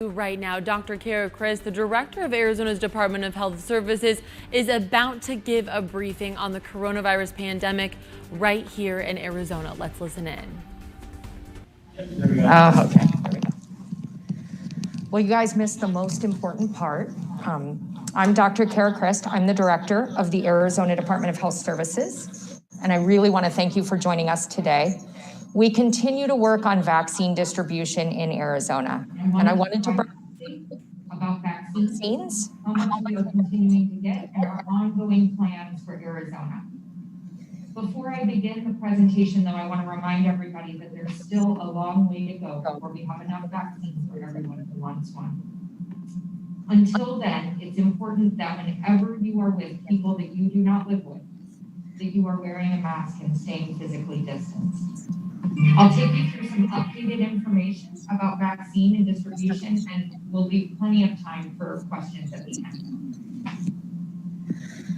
Right now, Dr. Cara Christ, the director of Arizona's Department of Health Services, is about to give a briefing on the coronavirus pandemic right here in Arizona. Let's listen in. Okay. There we go. Well, you guys missed the most important part. I'm Dr. Cara Christ. I'm the director of the Arizona Department of Health Services, and I really want to thank you for joining us today. We continue to work on vaccine distribution in Arizona, and I wanted to about vaccines, how much we are continuing to get, and our ongoing plans for Arizona. Before I begin the presentation, though, I want to remind everybody that there's still a long way to go before we have enough vaccines for everyone who wants one. Until then, it's important that whenever you are with people that you do not live with, that you are wearing a mask and staying physically distanced. I'll take you through some updated information about vaccine and distribution, and we'll leave plenty of time for questions at the end.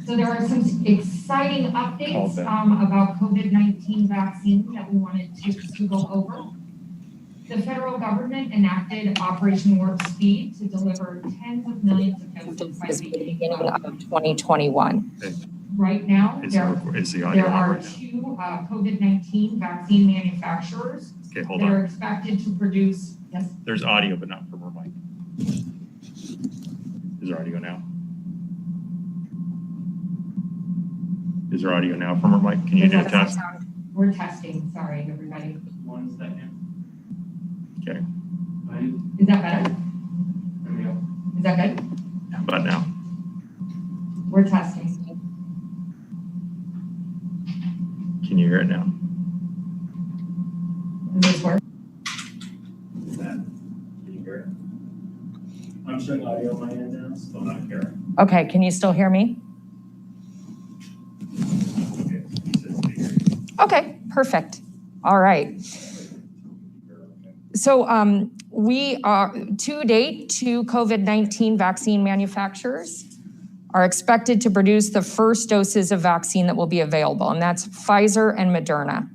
So there are some exciting updates about COVID-19 vaccine that we wanted to go over. The federal government enacted Operation Warp Speed to deliver tens of millions of doses by the beginning of 2021. Right now, there are two COVID-19 vaccine manufacturers that are expected to produce. Yes. There's audio, but not from her mic. Is there audio now? Is there audio now from her mic? Can you do a test? We're testing. Sorry, everybody. 1 second. Okay. Is that better? There we go. Is that good? How about now? We're testing. Can you hear it now? Does this work? Is that? Can you hear it? I'm showing audio on my end now, still not hearing. Okay, can you still hear me? Okay, perfect. All right. So we are, to date, 2 COVID-19 vaccine manufacturers are expected to produce the first doses of vaccine that will be available, and that's Pfizer and Moderna.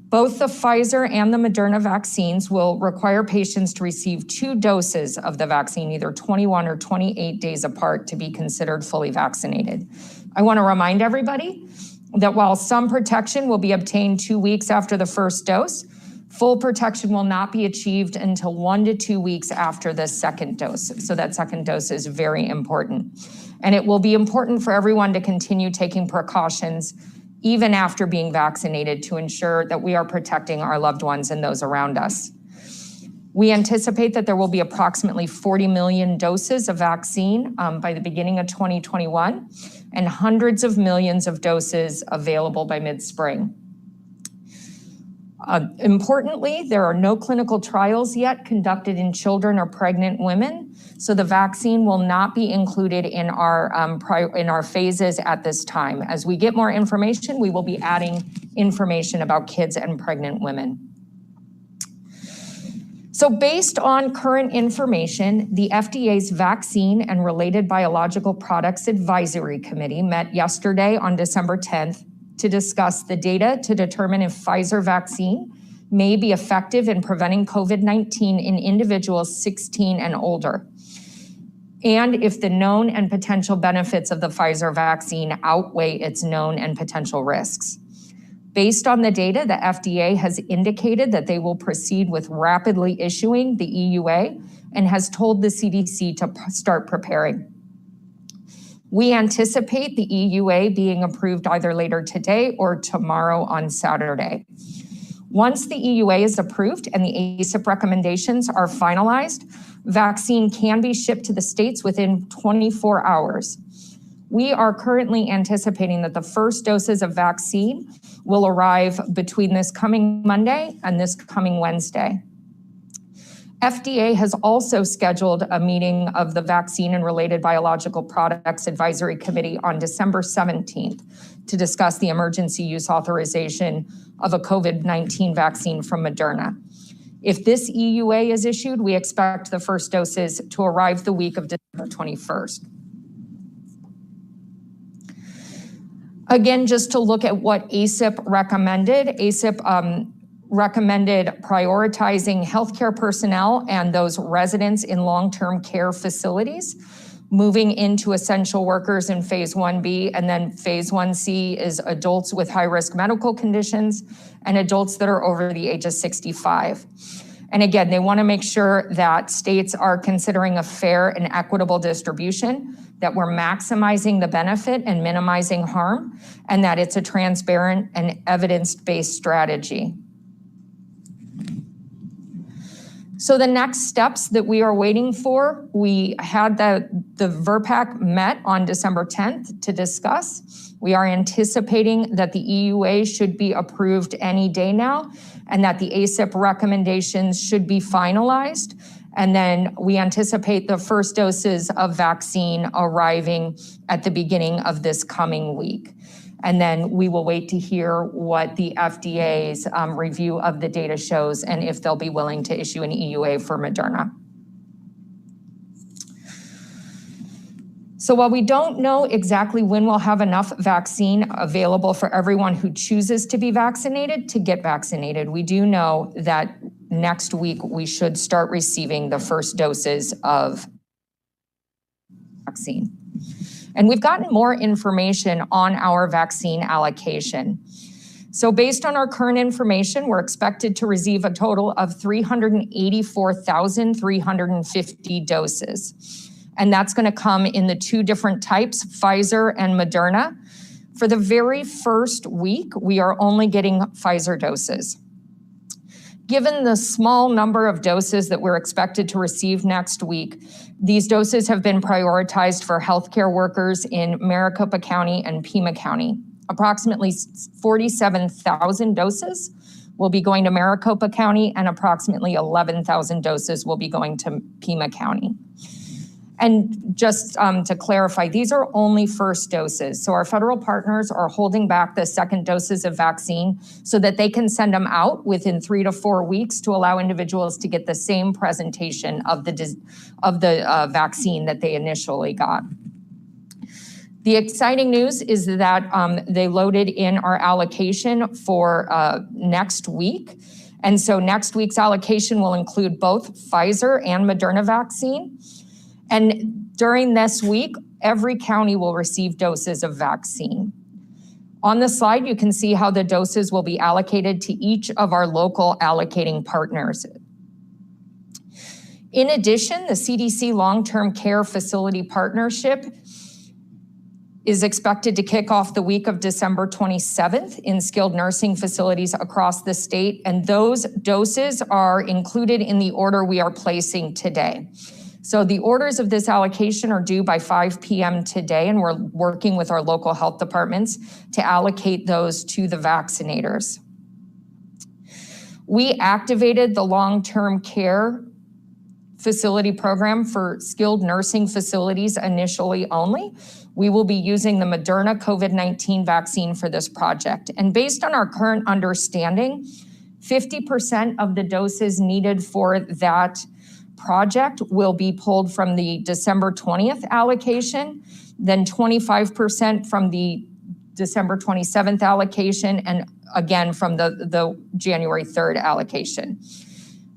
Both the Pfizer and the Moderna vaccines will require patients to receive 2 doses of the vaccine, either 21 or 28 days apart, to be considered fully vaccinated. I want to remind everybody that while some protection will be obtained 2 weeks after the first dose, full protection will not be achieved until 1 to 2 weeks after the second dose. So that second dose is very important. And it will be important for everyone to continue taking precautions even after being vaccinated to ensure that we are protecting our loved ones and those around us. We anticipate that there will be approximately 40 million doses of vaccine by the beginning of 2021 and hundreds of millions of doses available by mid-spring. Importantly, there are no clinical trials yet conducted in children or pregnant women, so the vaccine will not be included in our phases at this time. As we get more information, we will be adding information about kids and pregnant women. So based on current information, the FDA's Vaccine and Related Biological Products Advisory Committee met yesterday on December 10th to discuss the data to determine if Pfizer vaccine may be effective in preventing COVID-19 in individuals 16 and older, and if the known and potential benefits of the Pfizer vaccine outweigh its known and potential risks. Based on the data, the FDA has indicated that they will proceed with rapidly issuing the EUA and has told the CDC to start preparing. We anticipate the EUA being approved either later today or tomorrow on Saturday. Once the EUA is approved and the ACIP recommendations are finalized, vaccine can be shipped to the states within 24 hours. We are currently anticipating that the first doses of vaccine will arrive between this coming Monday and this coming Wednesday. FDA has also scheduled a meeting of the Vaccine and Related Biological Products Advisory Committee on December 17th to discuss the emergency use authorization of a COVID-19 vaccine from Moderna. If this EUA is issued, we expect the first doses to arrive the week of December 21st. Again, just to look at what ACIP recommended, ACIP recommended prioritizing healthcare personnel and those residents in long-term care facilities, moving into essential workers in phase 1B, and then phase 1C is adults with high-risk medical conditions and adults that are over the age of 65. And again, they want to make sure that states are considering a fair and equitable distribution, that we're maximizing the benefit and minimizing harm, and that it's a transparent and evidence-based strategy. So the next steps that we are waiting for, we had the VRPAC met on December 10th to discuss. We are anticipating that the EUA should be approved any day now, and that the ACIP recommendations should be finalized. And then we anticipate the first doses of vaccine arriving at the beginning of this coming week. And then we will wait to hear what the FDA's review of the data shows and if they'll be willing to issue an EUA for Moderna. So while we don't know exactly when we'll have enough vaccine available for everyone who chooses to be vaccinated to get vaccinated, we do know that next week we should start receiving the first doses of vaccine. And we've gotten more information on our vaccine allocation. So based on our current information, we're expected to receive a total of 384,350 doses. And that's going to come in the two different types, Pfizer and Moderna. For the very first week, we are only getting Pfizer doses. Given the small number of doses that we're expected to receive next week, these doses have been prioritized for healthcare workers in Maricopa County and Pima County. Approximately 47,000 doses will be going to Maricopa County, and approximately 11,000 doses will be going to Pima County. And just to clarify, these are only first doses. So our federal partners are holding back the second doses of vaccine so that they can send them out within 3 to 4 weeks to allow individuals to get the same presentation of the vaccine that they initially got. The exciting news is that they loaded in our allocation for next week. And so next week's allocation will include both Pfizer and Moderna vaccine. And during this week, every county will receive doses of vaccine. On the slide, you can see how the doses will be allocated to each of our local allocating partners. In addition, the CDC Long-Term Care Facility Partnership is expected to kick off the week of December 27th in skilled nursing facilities across the state, and those doses are included in the order we are placing today. So the orders of this allocation are due by 5 p.m. today, and we're working with our local health departments to allocate those to the vaccinators. We activated the long-term care facility program for skilled nursing facilities initially only. We will be using the Moderna COVID-19 vaccine for this project. And based on our current understanding, 50% of the doses needed for that project will be pulled from the December 20th allocation, then 25% from the December 27th allocation, and again from the January 3rd allocation.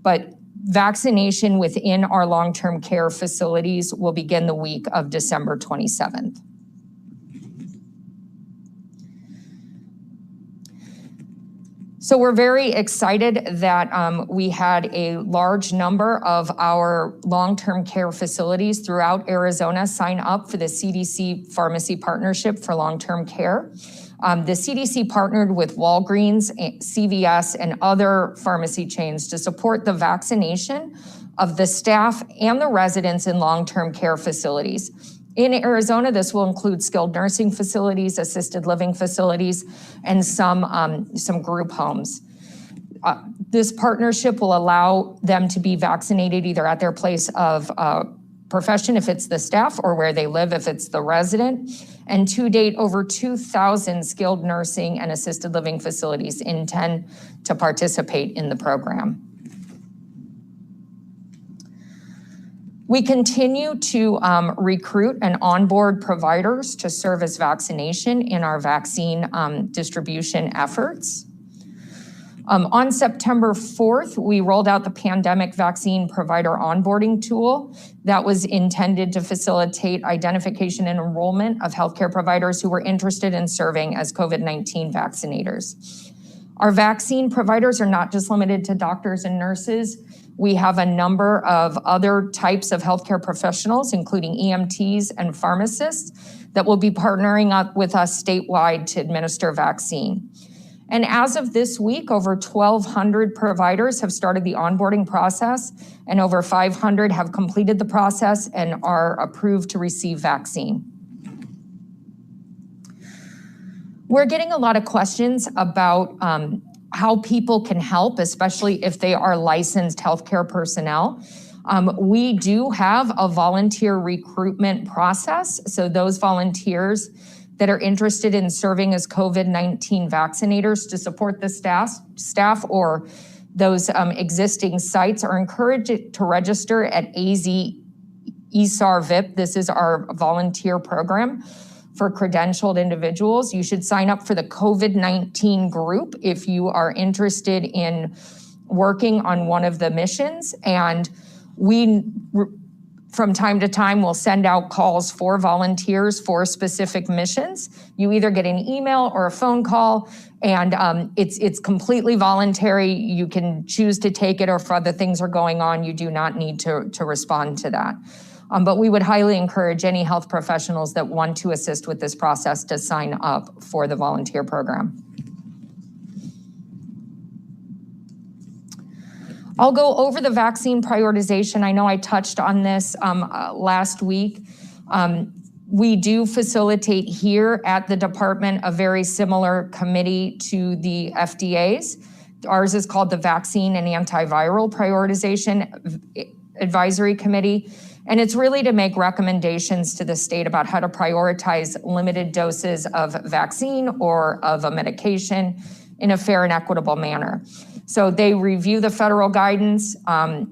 But vaccination within our long-term care facilities will begin the week of December 27th. So we're very excited that we had a large number of our long-term care facilities throughout Arizona sign up for the CDC Pharmacy Partnership for Long-Term Care. The CDC partnered with Walgreens, CVS, and other pharmacy chains to support the vaccination of the staff and the residents in long-term care facilities. In Arizona, this will include skilled nursing facilities, assisted living facilities, and some group homes. This partnership will allow them to be vaccinated either at their place of profession if it's the staff, or where they live if it's the resident. And to date, over 2,000 skilled nursing and assisted living facilities intend to participate in the program. We continue to recruit and onboard providers to serve as vaccination in our vaccine distribution efforts. On September 4th, we rolled out the pandemic vaccine provider onboarding tool that was intended to facilitate identification and enrollment of healthcare providers who were interested in serving as COVID-19 vaccinators. Our vaccine providers are not just limited to doctors and nurses. We have a number of other types of healthcare professionals, including EMTs and pharmacists, that will be partnering up with us statewide to administer vaccine. And as of this week, over 1,200 providers have started the onboarding process, and over 500 have completed the process and are approved to receive vaccine. We're getting a lot of questions about how people can help, especially if they are licensed healthcare personnel. We do have a volunteer recruitment process. So those volunteers that are interested in serving as COVID-19 vaccinators to support the staff or those existing sites are encouraged to register at AZDHS VIP. This is our volunteer program for credentialed individuals. You should sign up for the COVID-19 group if you are interested in working on one of the missions. And we, from time to time, will send out calls for volunteers for specific missions. You either get an email or a phone call, and it's completely voluntary. You can choose to take it, or if other things are going on, you do not need to respond to that. But we would highly encourage any health professionals that want to assist with this process to sign up for the volunteer program. I'll go over the vaccine prioritization. I know I touched on this last week. We do facilitate here at the department a very similar committee to the FDA's. Ours is called the Vaccine and Antiviral Prioritization Advisory Committee. And it's really to make recommendations to the state about how to prioritize limited doses of vaccine or of a medication in a fair and equitable manner. So they review the federal guidance,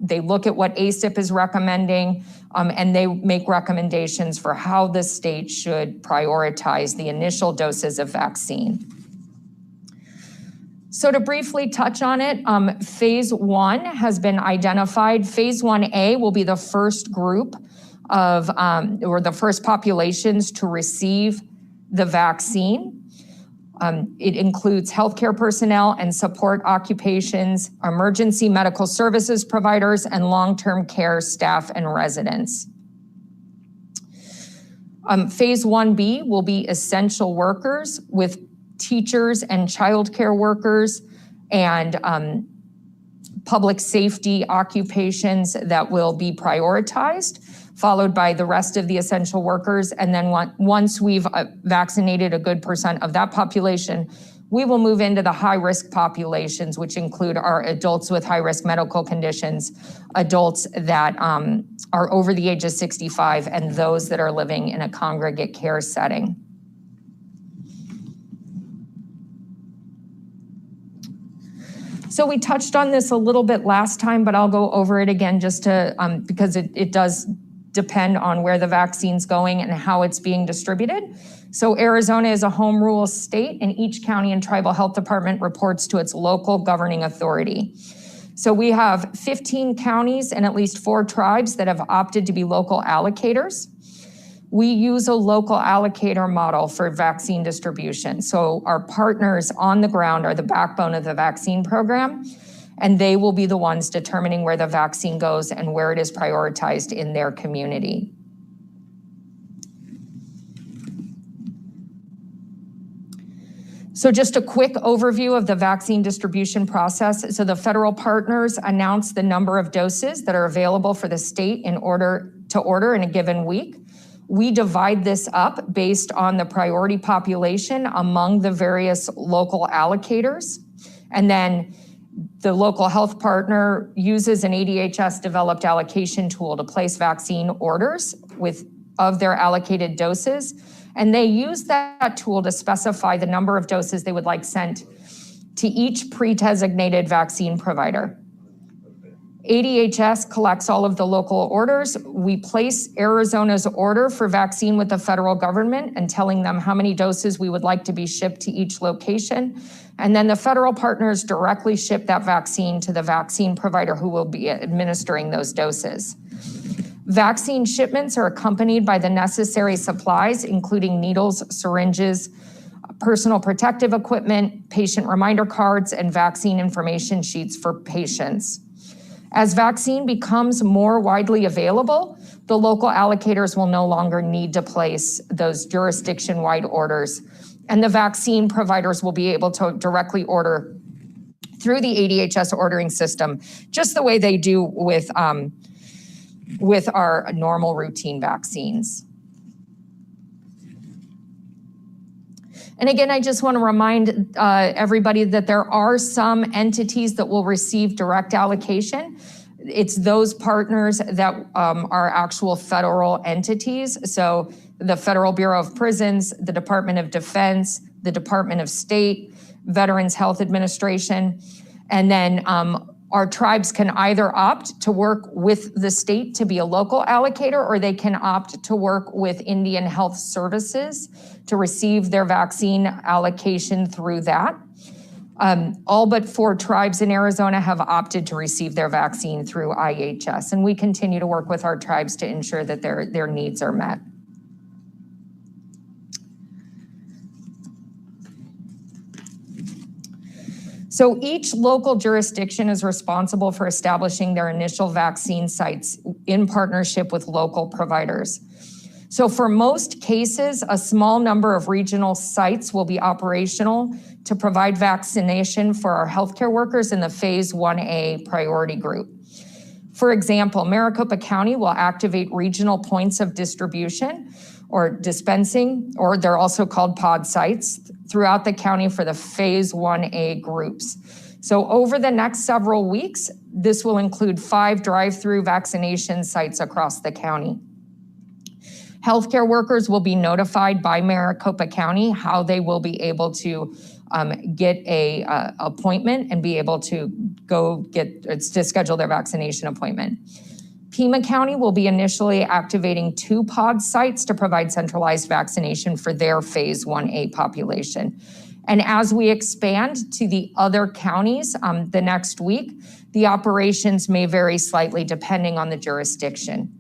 they look at what ACIP is recommending, and they make recommendations for how the state should prioritize the initial doses of vaccine. So to briefly touch on it, phase 1 has been identified. Phase 1A will be the first group of, or the first populations to receive the vaccine. It includes healthcare personnel and support occupations, emergency medical services providers, and long-term care staff and residents. Phase 1B will be essential workers with teachers and childcare workers and public safety occupations that will be prioritized, followed by the rest of the essential workers. And then once we've vaccinated a good percent of that population, we will move into the high-risk populations, which include our adults with high-risk medical conditions, adults that are over the age of 65, and those that are living in a congregate care setting. So we touched on this a little bit last time, but I'll go over it again just to, because it does depend on where the vaccine's going and how it's being distributed. So Arizona is a home rule state, and each county and tribal health department reports to its local governing authority. So we have 15 counties and at least 4 tribes that have opted to be local allocators. We use a local allocator model for vaccine distribution. So our partners on the ground are the backbone of the vaccine program, and they will be the ones determining where the vaccine goes and where it is prioritized in their community. So just a quick overview of the vaccine distribution process. So the federal partners announce the number of doses that are available for the state in order to order in a given week. We divide this up based on the priority population among the various local allocators. And then the local health partner uses an AZDHS developed allocation tool to place vaccine orders of their allocated doses. And they use that tool to specify the number of doses they would like sent to each pre-designated vaccine provider. AZDHS collects all of the local orders. We place Arizona's order for vaccine with the federal government and telling them how many doses we would like to be shipped to each location. And then the federal partners directly ship that vaccine to the vaccine provider who will be administering those doses. Vaccine shipments are accompanied by the necessary supplies, including needles, syringes, personal protective equipment, patient reminder cards, and vaccine information sheets for patients. As vaccine becomes more widely available, the local allocators will no longer need to place those jurisdiction-wide orders, and the vaccine providers will be able to directly order through the AZDHS ordering system, just the way they do with our normal routine vaccines. And again, I just want to remind everybody that there are some entities that will receive direct allocation. It's those partners that are actual federal entities. So the Federal Bureau of Prisons, the Department of Defense, the Department of State, Veterans Health Administration, and then our tribes can either opt to work with the state to be a local allocator, or they can opt to work with Indian Health Services to receive their vaccine allocation through that. All but 4 tribes in Arizona have opted to receive their vaccine through IHS, and we continue to work with our tribes to ensure that their needs are met. So each local jurisdiction is responsible for establishing their initial vaccine sites in partnership with local providers. So for most cases, a small number of regional sites will be operational to provide vaccination for our healthcare workers in the phase 1A priority group. For example, Maricopa County will activate regional points of distribution or dispensing, or they're also called pod sites, throughout the county for the phase 1A groups. So over the next several weeks, this will include 5 drive-through vaccination sites across the county. Healthcare workers will be notified by Maricopa County how they will be able to get a appointment and be able to to schedule their vaccination appointment. Pima County will be initially activating 2 pod sites to provide centralized vaccination for their phase 1A population. And as we expand to the other counties the next week, the operations may vary slightly depending on the jurisdiction.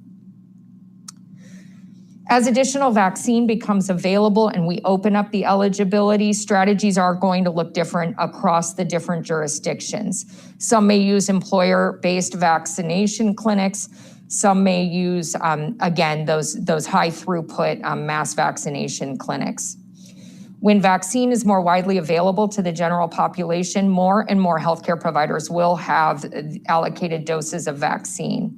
As additional vaccine becomes available and we open up the eligibility, strategies are going to look different across the different jurisdictions. Some may use employer-based vaccination clinics. Some may use, again, those high throughput mass vaccination clinics. When vaccine is more widely available to the general population, more and more healthcare providers will have allocated doses of vaccine.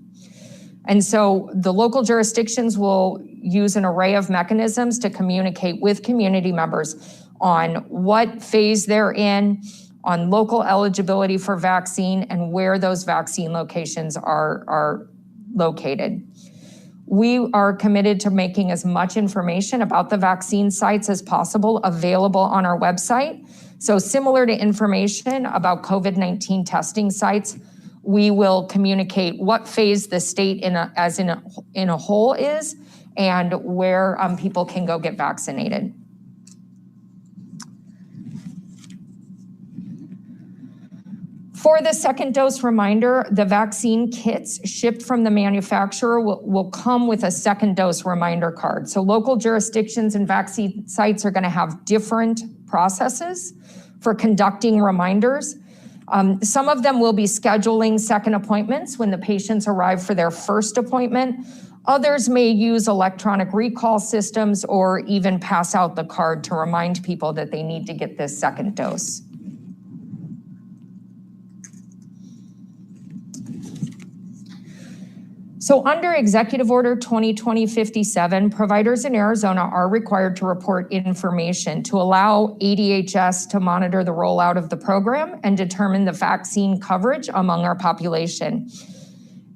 And so the local jurisdictions will use an array of mechanisms to communicate with community members on what phase they're in, on local eligibility for vaccine, and where those vaccine locations are located. We are committed to making as much information about the vaccine sites as possible available on our website. So similar to information about COVID-19 testing sites, we will communicate what phase the state in a whole is and where people can go get vaccinated. For the second dose reminder, the vaccine kits shipped from the manufacturer will come with a second dose reminder card. So local jurisdictions and vaccine sites are going to have different processes for conducting reminders. Some of them will be scheduling second appointments when the patients arrive for their first appointment. Others may use electronic recall systems or even pass out the card to remind people that they need to get this second dose. So under Executive Order 2020-57, providers in Arizona are required to report information to allow AZDHS to monitor the rollout of the program and determine the vaccine coverage among our population.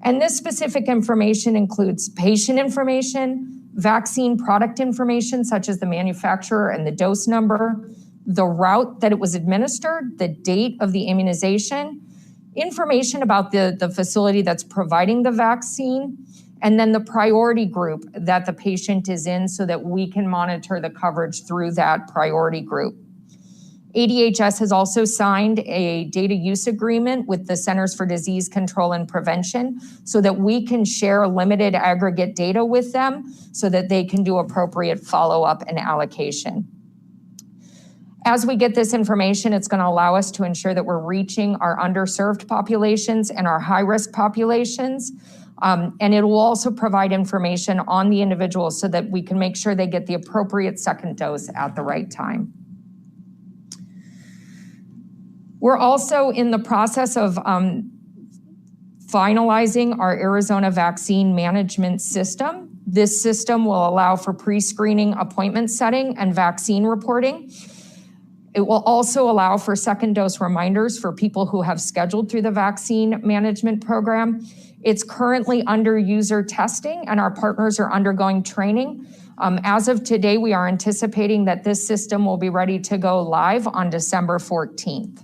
And this specific information includes patient information, vaccine product information, such as the manufacturer and the dose number, the route that it was administered, the date of the immunization, information about the facility that's providing the vaccine, and then the priority group that the patient is in so that we can monitor the coverage through that priority group. AZDHS has also signed a data use agreement with the Centers for Disease Control and Prevention so that we can share limited aggregate data with them so that they can do appropriate follow-up and allocation. As we get this information, it's going to allow us to ensure that we're reaching our underserved populations and our high-risk populations. And it will also provide information on the individuals so that we can make sure they get the appropriate second dose at the right time. We're also in the process of finalizing our Arizona vaccine management system. This system will allow for pre-screening, appointment setting, and vaccine reporting. It will also allow for second dose reminders for people who have scheduled through the vaccine management program. It's currently under user testing and our partners are undergoing training. As of today, we are anticipating that this system will be ready to go live on December 14th.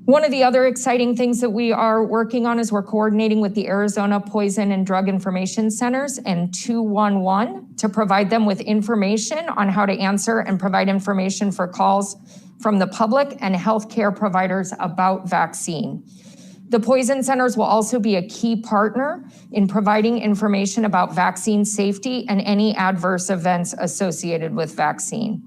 One of the other exciting things that we are working on is we're coordinating with the Arizona Poison and Drug Information Centers and 211 to provide them with information on how to answer and provide information for calls from the public and healthcare providers about vaccine. The poison centers will also be a key partner in providing information about vaccine safety and any adverse events associated with vaccine.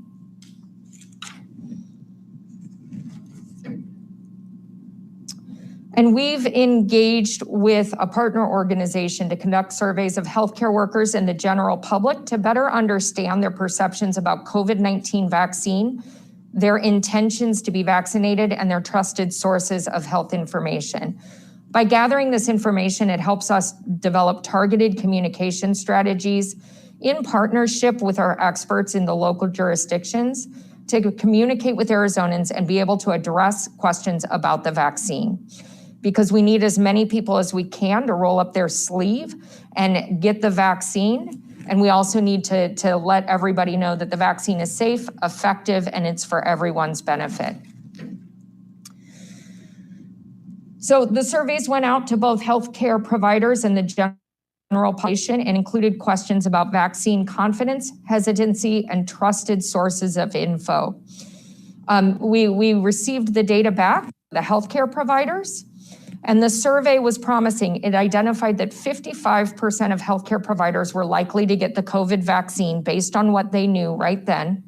And we've engaged with a partner organization to conduct surveys of healthcare workers and the general public to better understand their perceptions about COVID-19 vaccine, their intentions to be vaccinated, and their trusted sources of health information. By gathering this information, it helps us develop targeted communication strategies in partnership with our experts in the local jurisdictions to communicate with Arizonans and be able to address questions about the vaccine. Because we need as many people as we can to roll up their sleeve and get the vaccine. And we also need to let everybody know that the vaccine is safe, effective, and it's for everyone's benefit. So the surveys went out to both healthcare providers and the general population and included questions about vaccine confidence, hesitancy, and trusted sources of info. We received the data back, the healthcare providers. And the survey was promising. It identified that 55% of healthcare providers were likely to get the COVID vaccine based on what they knew right then.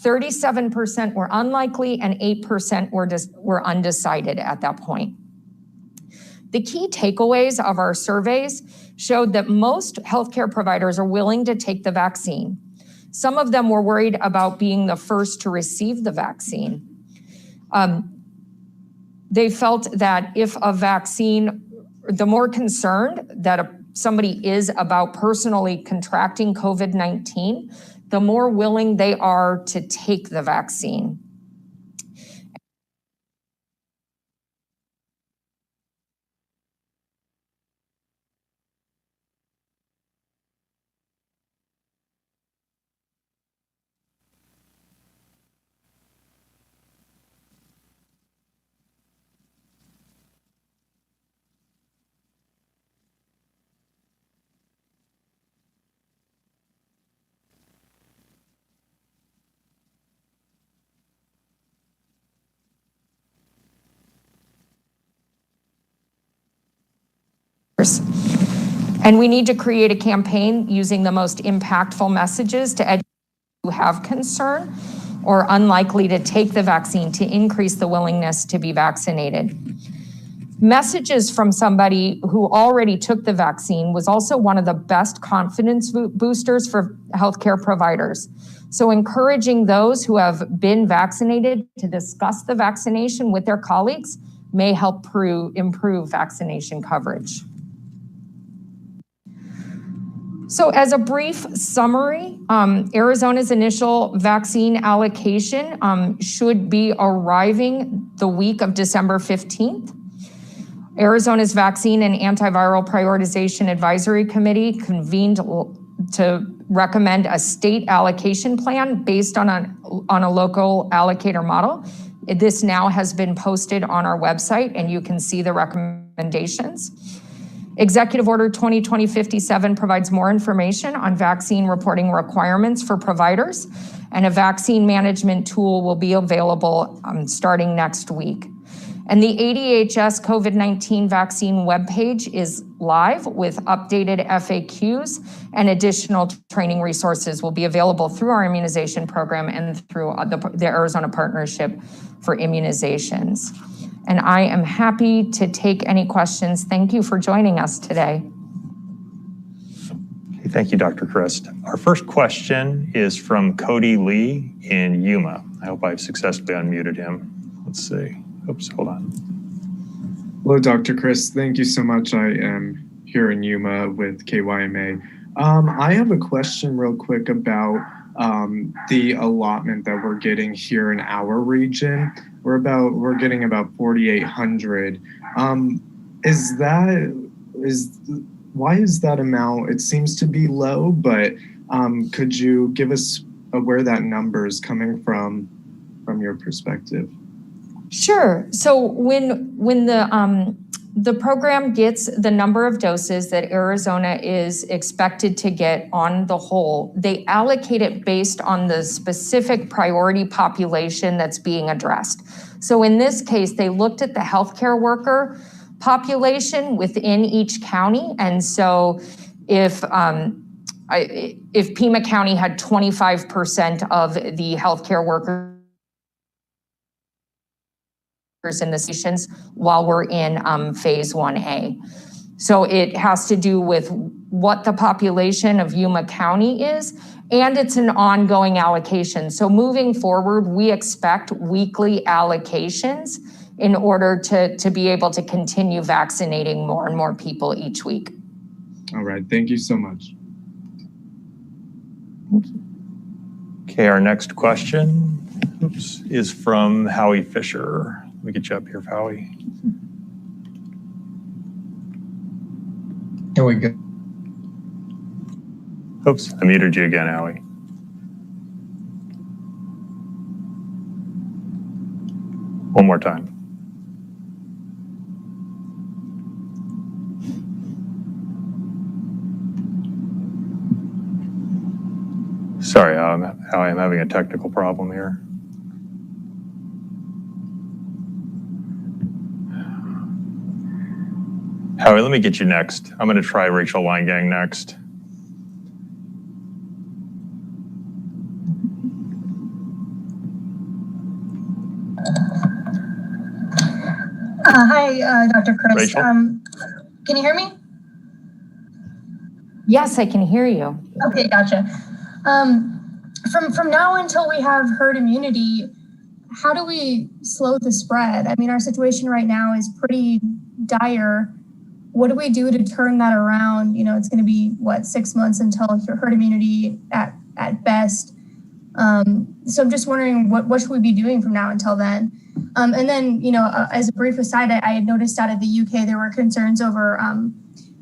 37% were unlikely and 8% were undecided at that point. The key takeaways of our surveys showed that most healthcare providers are willing to take the vaccine. Some of them were worried about being the first to receive the vaccine. They felt that if a vaccine, the more concerned that somebody is about personally contracting COVID-19, the more willing they are to take the vaccine. And we need to create a campaign using the most impactful messages to educate who have concern or unlikely to take the vaccine to increase the willingness to be vaccinated. Messages from somebody who already took the vaccine was also one of the best confidence boosters for healthcare providers. So encouraging those who have been vaccinated to discuss the vaccination with their colleagues may help improve vaccination coverage. So as a brief summary, Arizona's initial vaccine allocation should be arriving the week of December 15th. Arizona's Vaccine and Antiviral Prioritization Advisory Committee convened to recommend a state allocation plan based on a local allocator model. This now has been posted on our website, and you can see the recommendations. Executive Order 2020-57 provides more information on vaccine reporting requirements for providers, and a vaccine management tool will be available starting next week. And the AZDHS COVID-19 vaccine webpage is live with updated FAQs, and additional training resources will be available through our immunization program and through the Arizona Partnership for Immunizations. And I am happy to take any questions. Thank you for joining us today. Okay, thank you, Dr. Christ. Our first question is from Cody Lee in Yuma. I hope I've successfully unmuted him. Let's see. Oops, hold on. Hello, Dr. Christ. Thank you so much. I am here in Yuma with KYMA. I have a question real quick about the allotment that we're getting here in our region. We're getting about 4,800. Why is that amount? It seems to be low, but could you give us where that number is coming from your perspective? Sure. So when the program gets the number of doses that Arizona is expected to get on the whole, they allocate it based on the specific priority population that's being addressed. So in this case, they looked at the healthcare worker population within each county. And so if Pima County had 25% of the healthcare workers in the stations while we're in phase 1A. So it has to do with what the population of Yuma County is, and it's an ongoing allocation. So moving forward, we expect weekly allocations in order to be able to continue vaccinating more and more people each week. All right, thank you so much. Okay, our next question is from Howie Fisher. Let me get you up here, Howie. Here we go. Oops, I muted you again, Howie. One more time. Sorry, Howie, I'm having a technical problem here. Howie, let me get you next. I'm going to try Rachel Weingang next. Hi, Dr. Christ. Can you hear me? Yes, I can hear you. Okay, gotcha. From now until we have herd immunity, how do we slow the spread? I mean, our situation right now is pretty dire. What do we do to turn that around? You know, it's going to be, 6 months until herd immunity at best. So I'm just wondering, what should we be doing from now until then? And then, as a brief aside, I had noticed out of the UK, there were concerns over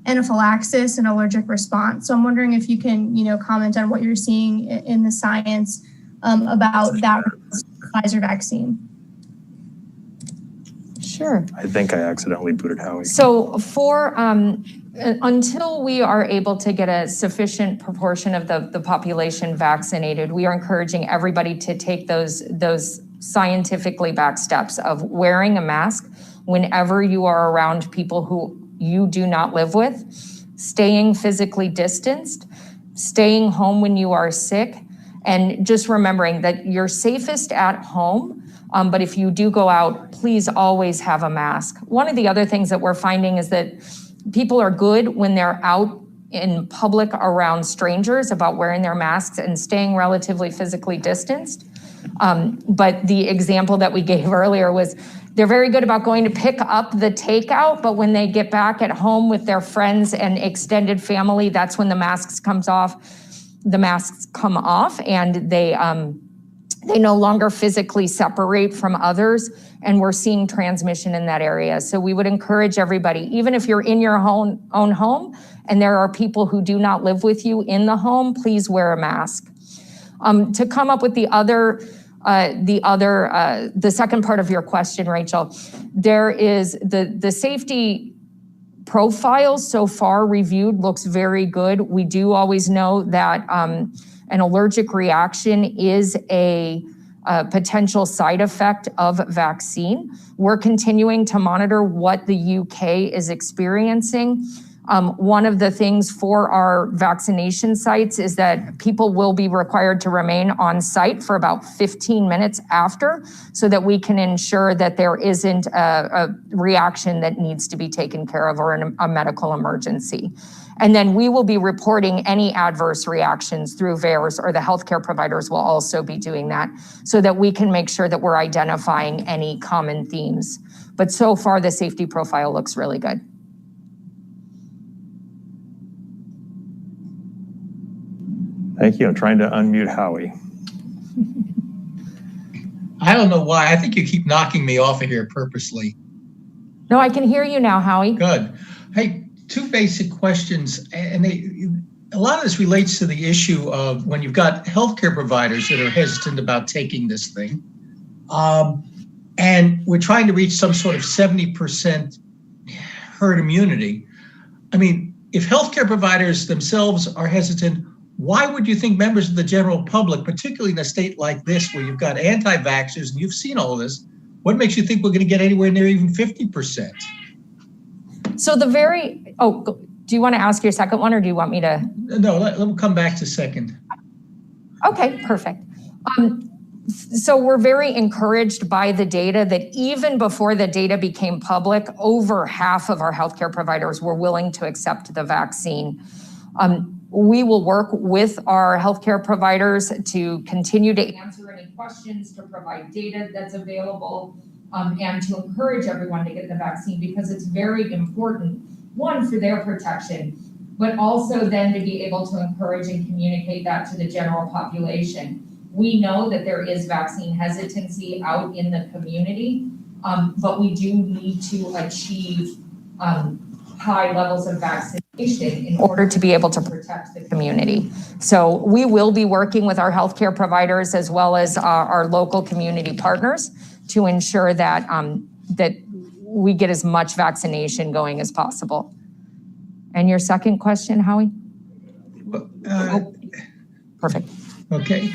anaphylaxis and allergic response. So I'm wondering if you can, comment on what you're seeing in the science about that Pfizer vaccine. Sure. I think I accidentally booted Howie. So until we are able to get a sufficient proportion of the population vaccinated, we are encouraging everybody to take those scientifically backed steps of wearing a mask whenever you are around people who you do not live with, staying physically distanced, staying home when you are sick, and just remembering that you're safest at home. But if you do go out, please always have a mask. One of the other things that we're finding is that people are good when they're out in public around strangers about wearing their masks and staying relatively physically distanced. But the example that we gave earlier was they're very good about going to pick up the takeout, but when they get back at home with their friends and extended family, that's when the masks come off, and They no longer physically separate from others, and we're seeing transmission in that area. So we would encourage everybody, even if you're in your own home and there are people who do not live with you in the home, please wear a mask. To come up with the second part of your question, Rachel, there is the safety profile so far reviewed looks very good. We do always know that an allergic reaction is a potential side effect of vaccine. We're continuing to monitor what the UK is experiencing. One of the things for our vaccination sites is that people will be required to remain on site for about 15 minutes after, so that we can ensure that there isn't a reaction that needs to be taken care of or a medical emergency. And then we will be reporting any adverse reactions through VAERS, or the healthcare providers will also be doing that, so that we can make sure that we're identifying any common themes. But so far, the safety profile looks really good. Thank you. I'm trying to unmute Howie. I don't know why. I think you keep knocking me off of here purposely. No, I can hear you now, Howie. Good. Hey, two basic questions. And a lot of this relates to the issue of when you've got healthcare providers that are hesitant about taking this thing. And we're trying to reach some sort of 70% herd immunity. I mean, if healthcare providers themselves are hesitant, why would you think members of the general public, particularly in a state like this where you've got anti-vaxxers and you've seen all of this, what makes you think we're going to get anywhere near even 50%? So do you want to ask your second one, or do you want me to? No, let me come back to second. Okay, perfect. So we're very encouraged by the data that even before the data became public, over half of our healthcare providers were willing to accept the vaccine. We will work with our healthcare providers to continue to answer any questions, to provide data that's available, and to encourage everyone to get the vaccine, because it's very important, one, for their protection, but also then to be able to encourage and communicate that to the general population. We know that there is vaccine hesitancy out in the community, but we do need to achieve high levels of vaccination in order to be able to protect the community. So we will be working with our healthcare providers as well as our local community partners to ensure that that we get as much vaccination going as possible. And your second question, Howie? Perfect. Okay.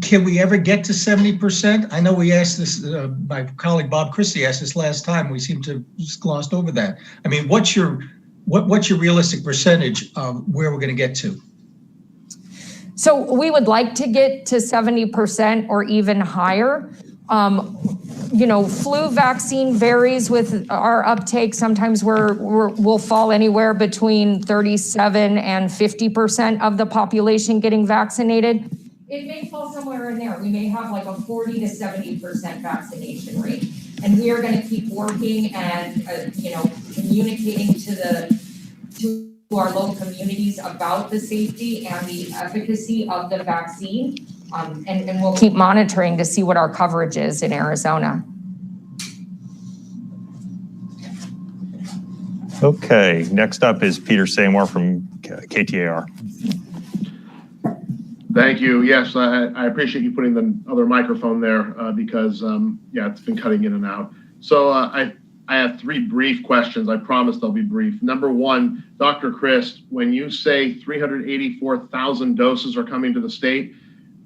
Can we ever get to 70%? I know we asked this, my colleague Bob Christie asked this last time. We seem to have just glossed over that. I mean, what's your realistic percentage of where we're going to get to? So we would like to get to 70% or even higher. Flu vaccine varies with our uptake. Sometimes we'll fall anywhere between 37 and 50% of the population getting vaccinated. It may fall somewhere in there. We may have like a 40 to 70% vaccination rate. And we are going to keep working and, communicating to our local communities about the safety and the efficacy of the vaccine. And we'll keep monitoring to see what our coverage is in Arizona. Okay, next up is Peter Seymour from KTAR. Thank you. Yes, I appreciate you putting the other microphone there because, it's been cutting in and out. So I have three brief questions. I promise they'll be brief. Number one, Dr. Christ, when you say 384,000 doses are coming to the state,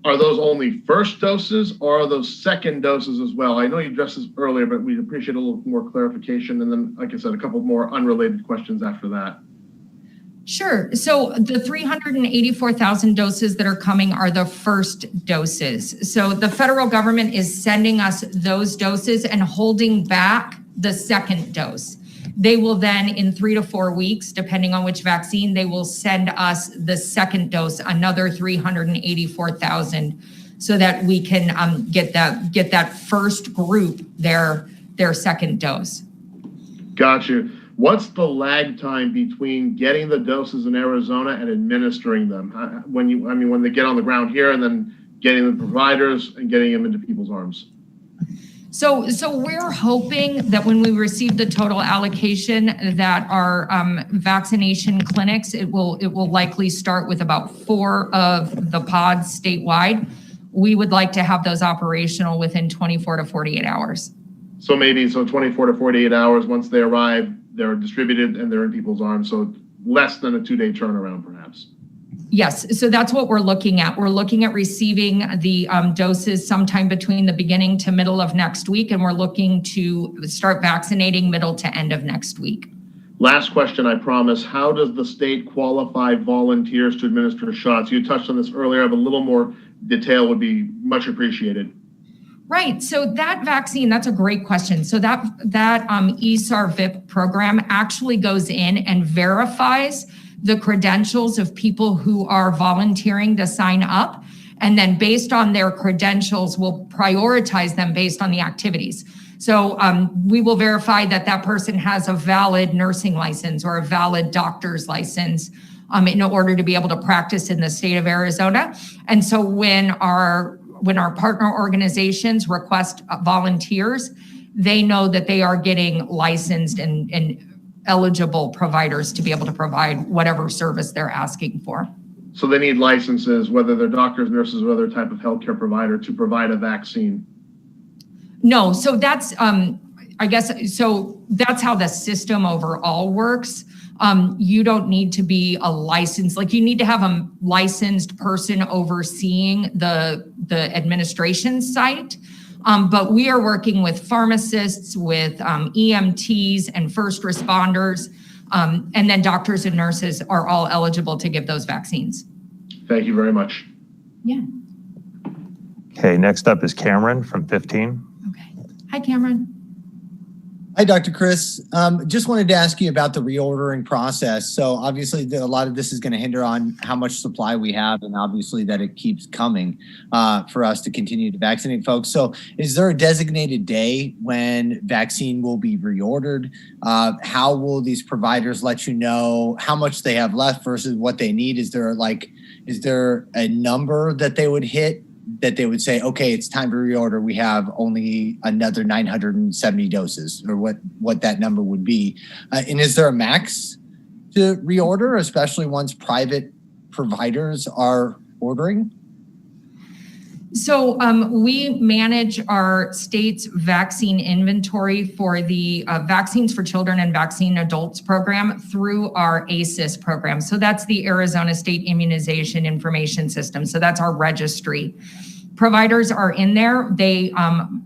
are those only first doses or are those second doses as well? I know you addressed this earlier, but we'd appreciate a little more clarification. And then, like I said, a couple more unrelated questions after that. Sure. So the 384,000 doses that are coming are the first doses. So the federal government is sending us those doses and holding back the second dose. They will then, in 3 to 4 weeks, depending on which vaccine, they will send us the second dose, another 384,000, so that we can get that first group their second dose. Got you. What's the lag time between getting the doses in Arizona and administering them? When they get on the ground here and then getting the providers and getting them into people's arms? So we're hoping that when we receive the total allocation that our vaccination clinics, it will likely start with about 4 of the pods statewide. We would like to have those operational within 24 to 48 hours. So 24 to 48 hours, once they arrive, they're distributed and they're in people's arms. So less than a 2-day turnaround, perhaps. Yes, so that's what we're looking at. We're looking at receiving the doses sometime between the beginning to middle of next week, and we're looking to start vaccinating middle to end of next week. Last question, I promise. How does the state qualify volunteers to administer shots? You touched on this earlier, but a little more detail would be much appreciated. Right, so that vaccine, that's a great question. So that ESAR VIP program actually goes in and verifies the credentials of people who are volunteering to sign up. And then based on their credentials, we'll prioritize them based on the activities. So we will verify that that person has a valid nursing license or a valid doctor's license in order to be able to practice in the state of Arizona. And so when our partner organizations request volunteers, they know that they are getting licensed and eligible providers to be able to provide whatever service they're asking for. So they need licenses, whether they're doctors, nurses, or other type of healthcare provider, to provide a vaccine? No, so that's, so that's how the system overall works. You don't need to be a licensed, you need to have a licensed person overseeing the administration site. But we are working with pharmacists, with EMTs and first responders, and then doctors and nurses are all eligible to give those vaccines. Thank you very much. Yeah. Okay, next up is Cameron from 15. Okay. Hi, Cameron. Hi, Dr. Chris. Just wanted to ask you about the reordering process. So obviously a lot of this is going to hinder on how much supply we have, and obviously that it keeps coming for us to continue to vaccinate folks. So is there a designated day when vaccine will be reordered? How will these providers let you know how much they have left versus what they need? Is there a number that they would hit, that they would say, okay, it's time to reorder, we have only another 970 doses, or what that number would be? And is there a max to reorder, especially once private providers are ordering? So we manage our state's vaccine inventory for the Vaccines for Children and Vaccine Adults program through our ASIS program. So that's the Arizona State Immunization Information System. So that's our registry. Providers are in there. They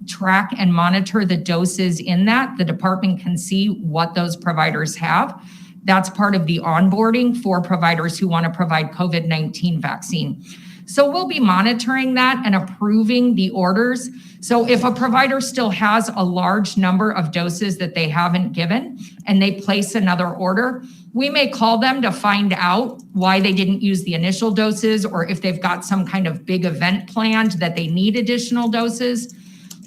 track and monitor the doses in that. The department can see what those providers have. That's part of the onboarding for providers who want to provide COVID-19 vaccine. So we'll be monitoring that and approving the orders. So if a provider still has a large number of doses that they haven't given and they place another order, we may call them to find out why they didn't use the initial doses, or if they've got some kind of big event planned that they need additional doses.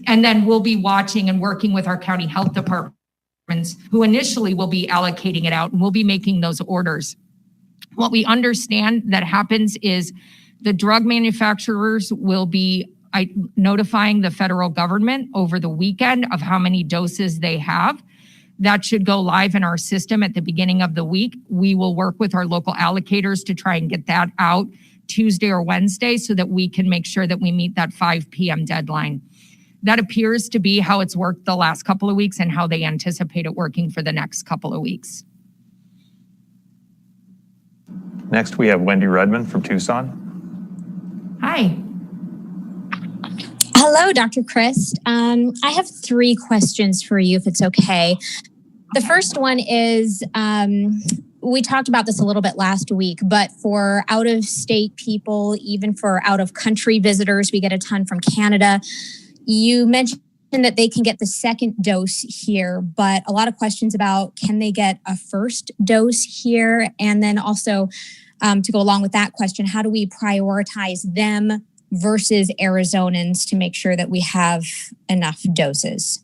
And then we'll be watching and working with our county health departments, who initially will be allocating it out, and we'll be making those orders. What we understand that happens is the drug manufacturers will be notifying the federal government over the weekend of how many doses they have. That should go live in our system at the beginning of the week. We will work with our local allocators to try and get that out Tuesday or Wednesday so that we can make sure that we meet that 5 p.m. deadline. That appears to be how it's worked the last couple of weeks and how they anticipate it working for the next couple of weeks. Next, we have Wendy Redmond from Tucson. Hi. Hello, Dr. Christ. I have 3 questions for you, if it's okay. The first one is, we talked about this a little bit last week, but for out-of-state people, even for out-of-country visitors, we get a ton from Canada. You mentioned that they can get the second dose here, but a lot of questions about, can they get a first dose here? And then also, to go along with that question, how do we prioritize them versus Arizonans to make sure that we have enough doses?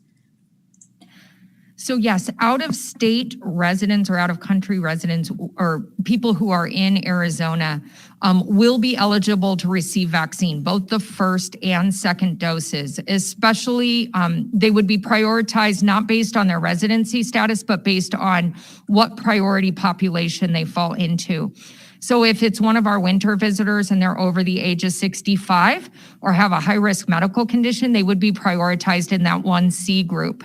So yes, out-of-state residents or out-of-country residents or people who are in Arizona will be eligible to receive vaccine, both the first and second doses. Especially, they would be prioritized not based on their residency status, but based on what priority population they fall into. So if it's one of our winter visitors and they're over the age of 65 or have a high-risk medical condition, they would be prioritized in that 1C group.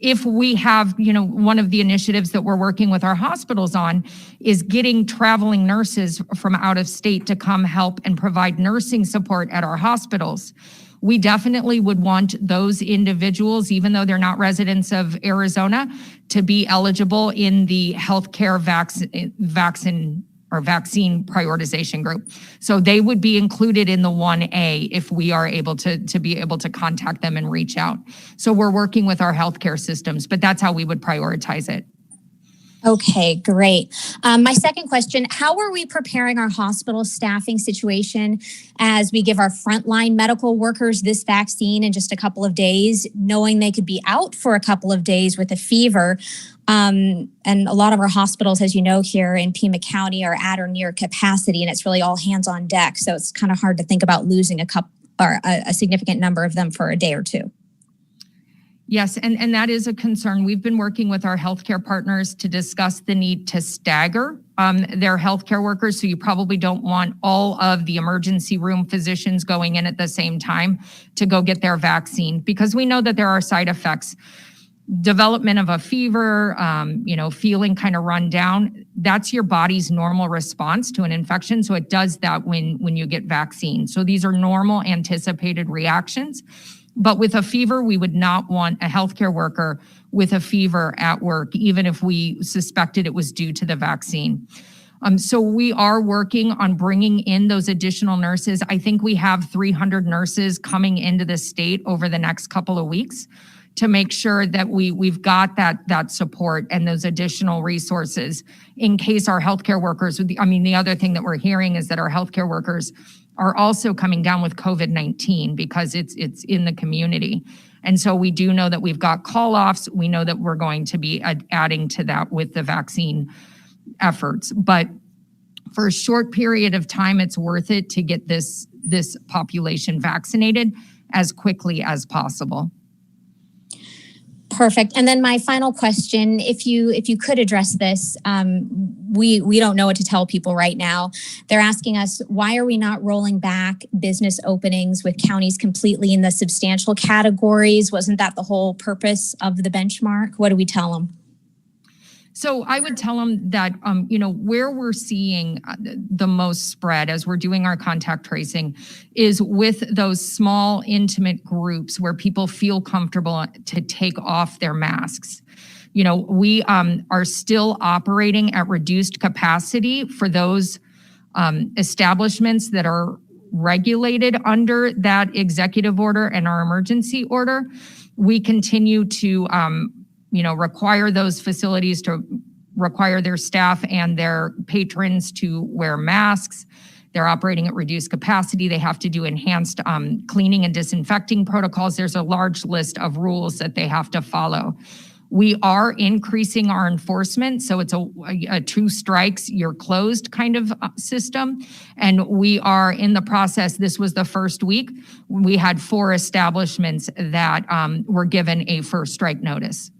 If we have, one of the initiatives that we're working with our hospitals on is getting traveling nurses from out of state to come help and provide nursing support at our hospitals. We definitely would want those individuals, even though they're not residents of Arizona, to be eligible in the healthcare vaccine prioritization group. So they would be included in the 1A if we are able to be able to contact them and reach out. So we're working with our healthcare systems, but that's how we would prioritize it. Okay, great. My second question, how are we preparing our hospital staffing situation as we give our frontline medical workers this vaccine in just a couple of days, knowing they could be out for a couple of days with a fever? And a lot of our hospitals, as you know, here in Pima County are at or near capacity, and it's really all hands on deck. So it's kind of hard to think about losing a significant number of them for a day or two. Yes, and that is a concern. We've been working with our healthcare partners to discuss the need to stagger their healthcare workers. So you probably don't want all of the emergency room physicians going in at the same time to go get their vaccine, because we know that there are side effects. Development of a fever, feeling kind of run down, that's your body's normal response to an infection. So it does that when you get vaccine. So these are normal anticipated reactions. But with a fever, we would not want a healthcare worker with a fever at work, even if we suspected it was due to the vaccine. So we are working on bringing in those additional nurses. I think we have 300 nurses coming into the state over the next couple of weeks to make sure that we've got that support and those additional resources in case our healthcare workers, the other thing that we're hearing is that our healthcare workers are also coming down with COVID-19 because it's in the community. And so we do know that we've got call-offs. We know that we're going to be adding to that with the vaccine efforts. But for a short period of time, it's worth it to get this population vaccinated as quickly as possible. Perfect. And then my final question, if you could address this, we don't know what to tell people right now. They're asking us, why are we not rolling back business openings with counties completely in the substantial categories? Wasn't that the whole purpose of the benchmark? What do we tell them? So I would tell them that, where we're seeing the most spread as we're doing our contact tracing is with those small, intimate groups where people feel comfortable to take off their masks. We are still operating at reduced capacity for those establishments that are regulated under that executive order and our emergency order. We continue to require those facilities to require their staff and their patrons to wear masks. They're operating at reduced capacity. They have to do enhanced cleaning and disinfecting protocols. There's a large list of rules that they have to follow. We are increasing our enforcement. So it's a 2 strikes, you're closed kind of system. And we are in the process. This was the first week. We had 4 establishments that were given a 1st strike notice.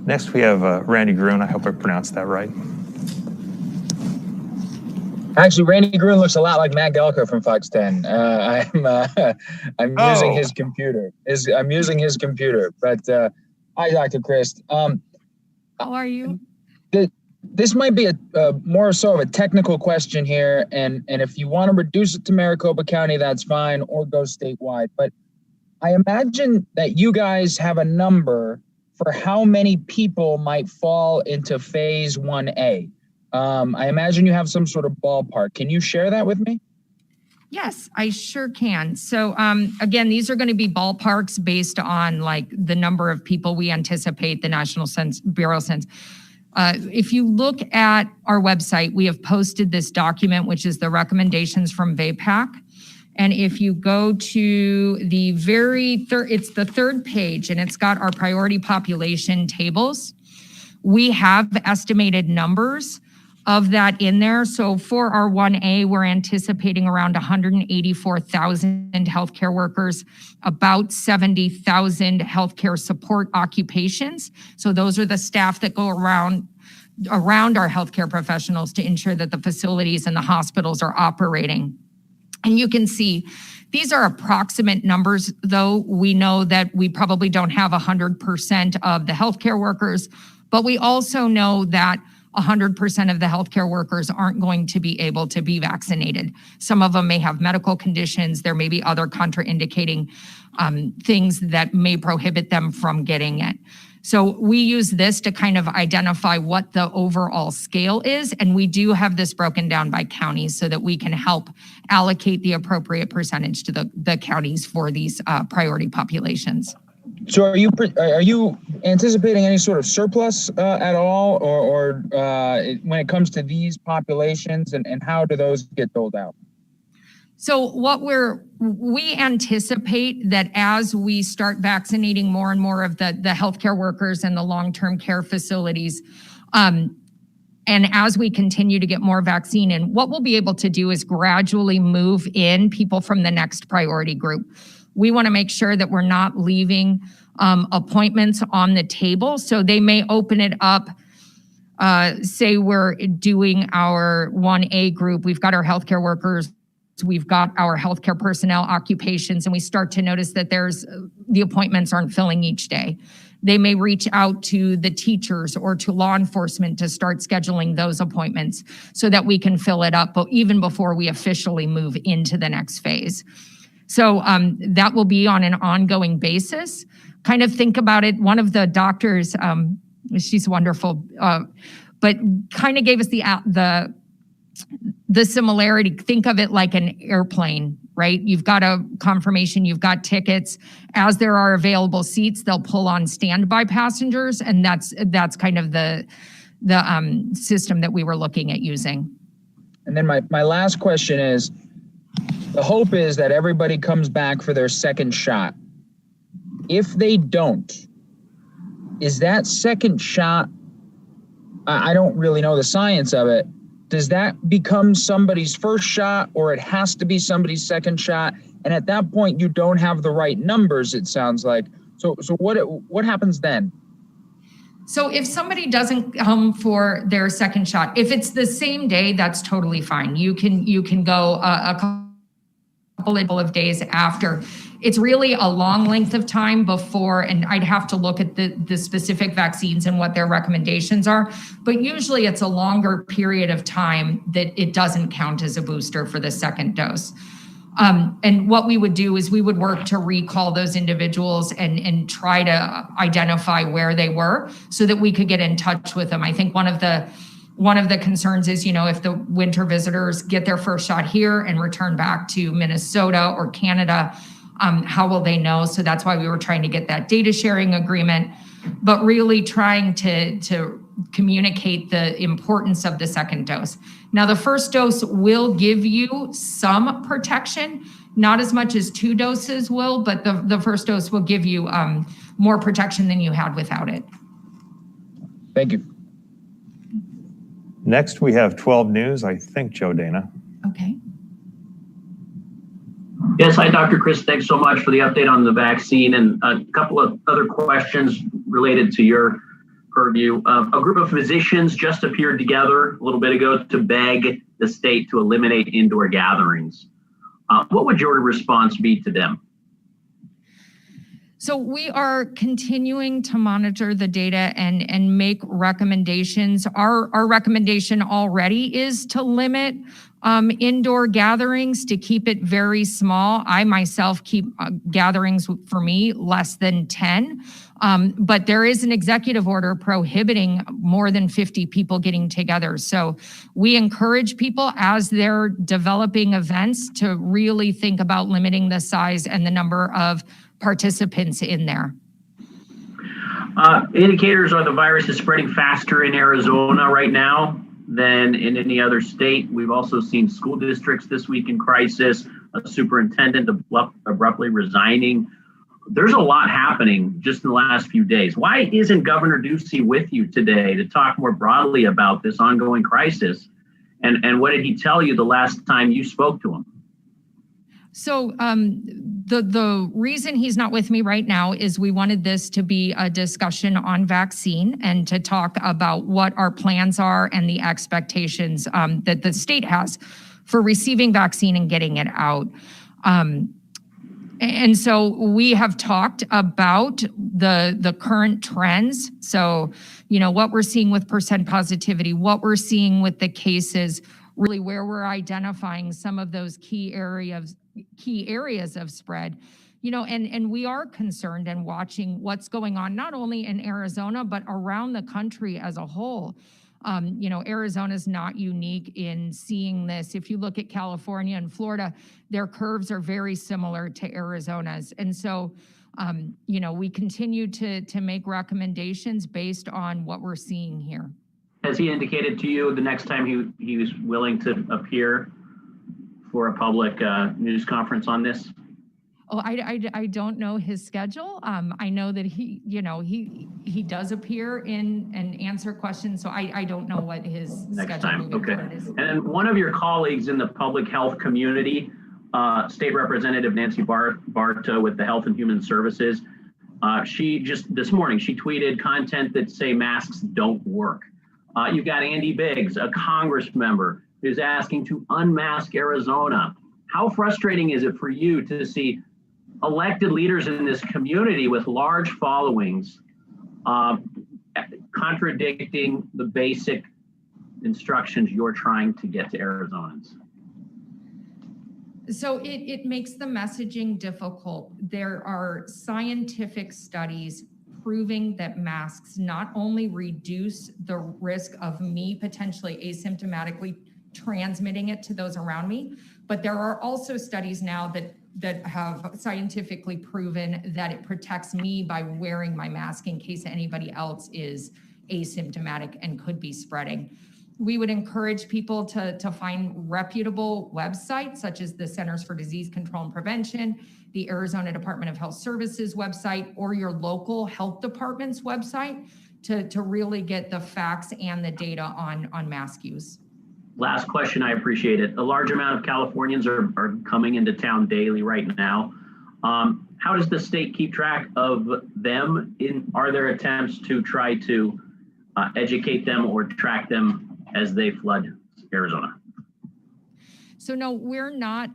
Next, we have Randy Gruen. I hope I pronounced that right. Actually, Randy Gruen looks a lot like Matt Gelker from Fox 10. I'm using his computer. I'm using his computer. But hi, Dr. Christ. How are you? This might be a more so of a technical question here, and if you want to reduce it to Maricopa County, that's fine, or go statewide. But I imagine that you guys have a number for how many people might fall into phase 1A. I imagine you have some sort of ballpark. Can you share that with me? Yes, I sure can. So again, these are going to be ballparks based on like the number of people we anticipate the National Bureau Census. If you look at our website, we have posted this document, which is the recommendations from VAPAC. And if you go to the it's the third page, and it's got our priority population tables. We have estimated numbers of that in there. So for our 1A, we're anticipating around 184,000 healthcare workers, about 70,000 healthcare support occupations. So those are the staff that go around our healthcare professionals to ensure that the facilities and the hospitals are operating. And you can see these are approximate numbers, though. We know that we probably don't have 100% of the healthcare workers, but we also know that 100% of the healthcare workers aren't going to be able to be vaccinated. Some of them may have medical conditions. There may be other contraindicating things that may prohibit them from getting it. So we use this to kind of identify what the overall scale is. And we do have this broken down by counties so that we can help allocate the appropriate percentage to the counties for these priority populations. So are you anticipating any sort of surplus at all, or when it comes to these populations, and how do those get doled out? So we anticipate that as we start vaccinating more and more of the healthcare workers and the long-term care facilities, and as we continue to get more vaccine in, what we'll be able to do is gradually move in people from the next priority group. We want to make sure that we're not leaving appointments on the table. So they may open it up. Say we're doing our 1A group. We've got our healthcare workers. We've got our healthcare personnel occupations, and we start to notice that the appointments aren't filling each day. They may reach out to the teachers or to law enforcement to start scheduling those appointments so that we can fill it up, but even before we officially move into the next phase. So that will be on an ongoing basis. Kind of think about it. One of the doctors, she's wonderful, but kind of gave us the similarity. Think of it like an airplane, right? You've got a confirmation, you've got tickets. As there are available seats, they'll pull on standby passengers, and that's kind of the system that we were looking at using. And then my last question is, the hope is that everybody comes back for their second shot. If they don't, is that second shot, I don't really know the science of it, does that become somebody's first shot, or it has to be somebody's second shot? And at that point, you don't have the right numbers, it sounds like. So what happens then? So if somebody doesn't come for their second shot, if it's the same day, that's totally fine. You can go a couple of days after. It's really a long length of time before, and I'd have to look at the specific vaccines and what their recommendations are, but usually it's a longer period of time that it doesn't count as a booster for the second dose. And what we would do is we would work to recall those individuals and try to identify where they were so that we could get in touch with them. I think one of the concerns is, if the winter visitors get their first shot here and return back to Minnesota or Canada, how will they know? So that's why we were trying to get that data sharing agreement, but really trying to communicate the importance of the second dose. Now, the first dose will give you some protection, not as much as 2 doses will, but the first dose will give you more protection than you had without it. Thank you. Next, we have 12 News. I think Joe Dana. Okay. Yes, hi, Dr. Christ. Thanks so much for the update on the vaccine, and a couple of other questions related to your purview. A group of physicians just appeared together a little bit ago to beg the state to eliminate indoor gatherings. What would your response be to them? So we are continuing to monitor the data and make recommendations. Our recommendation already is to limit indoor gatherings, to keep it very small. I myself keep gatherings for me less than 10, but there is an executive order prohibiting more than 50 people getting together. So we encourage people as they're developing events to really think about limiting the size and the number of participants in there. Indicators are the virus is spreading faster in Arizona right now than in any other state. We've also seen school districts this week in crisis. a superintendent abruptly resigning. There's a lot happening just in the last few days. Why isn't Governor Ducey with you today to talk more broadly about this ongoing crisis? And what did he tell you the last time you spoke to him? So the reason he's not with me right now is we wanted this to be a discussion on vaccine and to talk about what our plans are and the expectations that the state has for receiving vaccine and getting it out. And so we have talked about the current trends. So, what we're seeing with percent positivity, what we're seeing with the cases, really where we're identifying some of those key areas of spread, and we are concerned and watching what's going on, not only in Arizona, but around the country as a whole. Arizona is not unique in seeing this. If you look at California and Florida, their curves are very similar to Arizona's. And so, we continue to make recommendations based on what we're seeing here. Has he indicated to you the next time he was willing to appear for a public news conference on this? Oh, I don't know his schedule. I know that he does appear in and answer questions. So I don't know what his next schedule time. Okay. is. And then one of your colleagues in the public health community, State Representative Nancy Barta with the Health and Human Services, she just this morning, she tweeted content that say masks don't work. You've got Andy Biggs, a Congress member, who's asking to unmask Arizona. How frustrating is it for you to see elected leaders in this community with large followings contradicting the basic instructions you're trying to get to Arizonans? So it makes the messaging difficult. There are scientific studies proving that masks not only reduce the risk of me potentially asymptomatically transmitting it to those around me, but there are also studies now that have scientifically proven that it protects me by wearing my mask in case anybody else is asymptomatic and could be spreading. We would encourage people to find reputable websites such as the Centers for Disease Control and Prevention, the Arizona Department of Health Services website, or your local health department's website to really get the facts and the data on mask use. Last question, I appreciate it. A large amount of Californians are coming into town daily right now. How does the state keep track of them? Are there attempts to try to educate them or track them as they flood Arizona? So no, we're not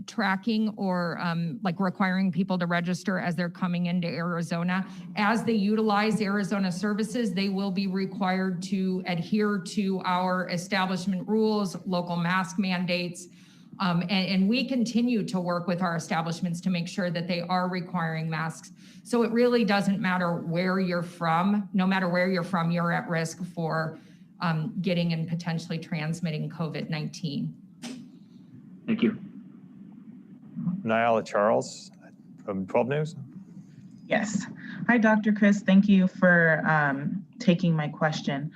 tracking or requiring people to register as they're coming into Arizona. As they utilize Arizona services, they will be required to adhere to our establishment rules, local mask mandates, and we continue to work with our establishments to make sure that they are requiring masks. So it really doesn't matter where you're from. No matter where you're from, you're at risk for getting and potentially transmitting COVID-19. Thank you. Nyala Charles from 12 News. Yes. Hi, Dr. Chris. Thank you for taking my question.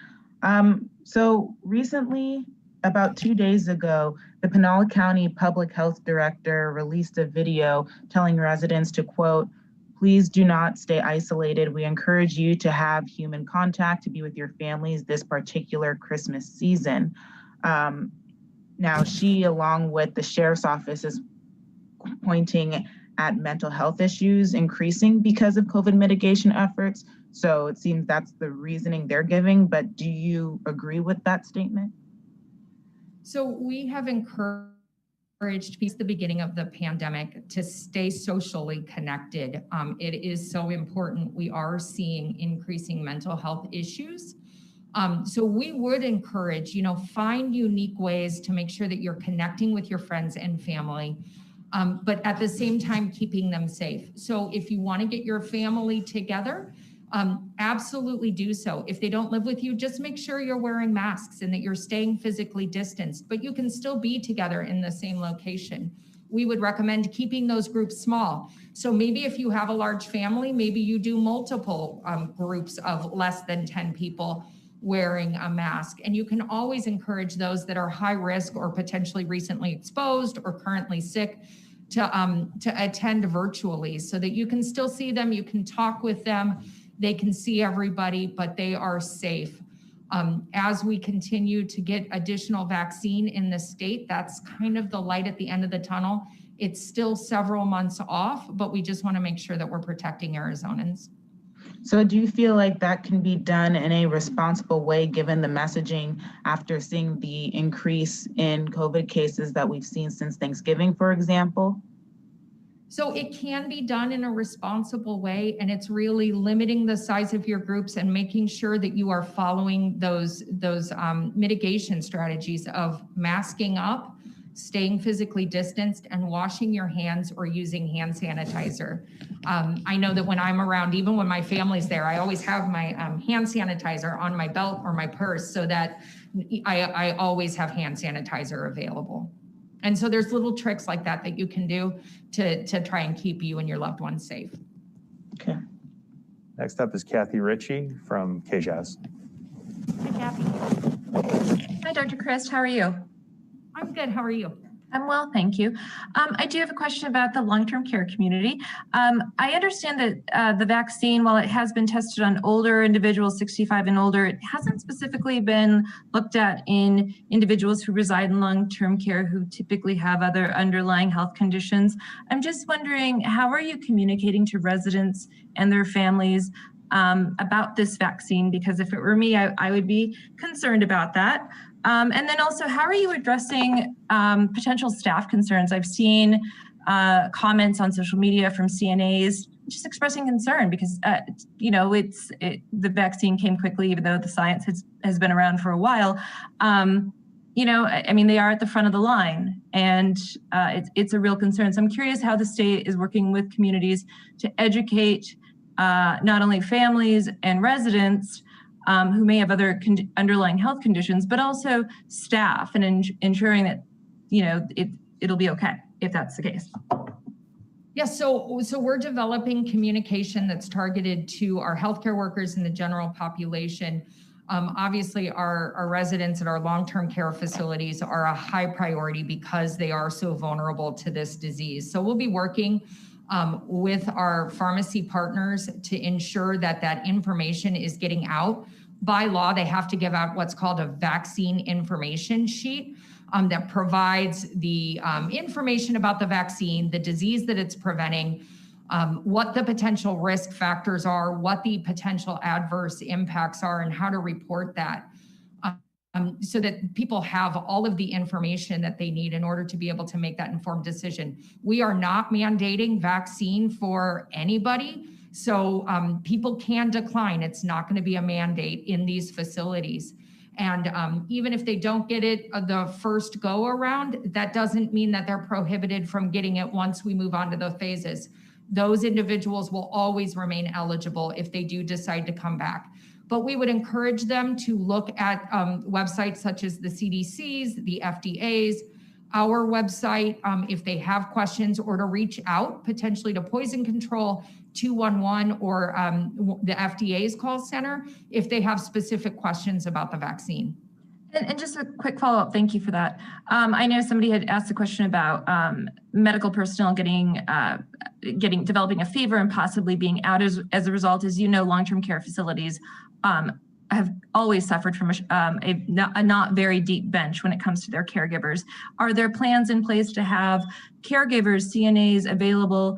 So recently, about 2 days ago, the Pinal County Public Health Director released a video telling residents to, quote, "Please do not stay isolated. We encourage you to have human contact, to be with your families this particular Christmas season." Now, she, along with the sheriff's office, is pointing at mental health issues increasing because of COVID mitigation efforts. So it seems that's the reasoning they're giving, but do you agree with that statement? So we have encouraged since the beginning of the pandemic to stay socially connected. It is so important. We are seeing increasing mental health issues. So we would encourage, find unique ways to make sure that you're connecting with your friends and family, but at the same time, keeping them safe. So if you want to get your family together, absolutely do so. If they don't live with you, just make sure you're wearing masks and that you're staying physically distanced, but you can still be together in the same location. We would recommend keeping those groups small. So maybe if you have a large family, maybe you do multiple groups of less than 10 people wearing a mask. And you can always encourage those that are high risk or potentially recently exposed or currently sick to attend virtually so that you can still see them, you can talk with them, they can see everybody, but they are safe. As we continue to get additional vaccine in the state, that's kind of the light at the end of the tunnel. It's still several months off, but we just want to make sure that we're protecting Arizonans. So do you feel like that can be done in a responsible way, given the messaging after seeing the increase in COVID cases that we've seen since Thanksgiving, for example? So it can be done in a responsible way, and it's really limiting the size of your groups and making sure that you are following those mitigation strategies of masking up, staying physically distanced, and washing your hands or using hand sanitizer. I know that when I'm around, even when my family's there, I always have my hand sanitizer on my belt or my purse so that I always have hand sanitizer available. And so there's little tricks like that that you can do to try and keep you and your loved ones safe. Okay. Next up is Kathy Ritchie from KJAS. Hi, Kathy. Hi, Dr. Christ. How are you? I'm good. How are you? I'm well, thank you. I do have a question about the long-term care community. I understand that the vaccine, while it has been tested on older individuals, 65 and older, it hasn't specifically been looked at in individuals who reside in long-term care who typically have other underlying health conditions. I'm just wondering, how are you communicating to residents and their families about this vaccine? Because if it were me, I would be concerned about that. And then also, how are you addressing potential staff concerns? I've seen comments on social media from CNAs just expressing concern because, the vaccine came quickly, even though the science has been around for a while. They are at the front of the line, and it's a real concern. So I'm curious how the state is working with communities to educate not only families and residents who may have other underlying health conditions, but also staff, and ensuring that it'll be okay if that's the case. Yeah, so we're developing communication that's targeted to our healthcare workers and the general population. Obviously, our residents at our long-term care facilities are a high priority because they are so vulnerable to this disease. So we'll be working with our pharmacy partners to ensure that information is getting out. By law, they have to give out what's called a vaccine information sheet that provides the information about the vaccine, the disease that it's preventing, what the potential risk factors are, what the potential adverse impacts are, and how to report that. So that people have all of the information that they need in order to be able to make that informed decision. We are not mandating vaccine for anybody, so people can decline. It's not going to be a mandate in these facilities. And even if they don't get it the first go around, that doesn't mean that they're prohibited from getting it once we move on to the phases. Those individuals will always remain eligible if they do decide to come back. But we would encourage them to look at websites such as the CDC's, the FDA's, our website, if they have questions, or to reach out potentially to Poison Control, 211, or the FDA's call center if they have specific questions about the vaccine. And just a quick follow-up, thank you for that. I know somebody had asked a question about medical personnel developing a fever and possibly being out as a result. As you know, long-term care facilities have always suffered from a not very deep bench when it comes to their caregivers. Are there plans in place to have caregivers, CNAs available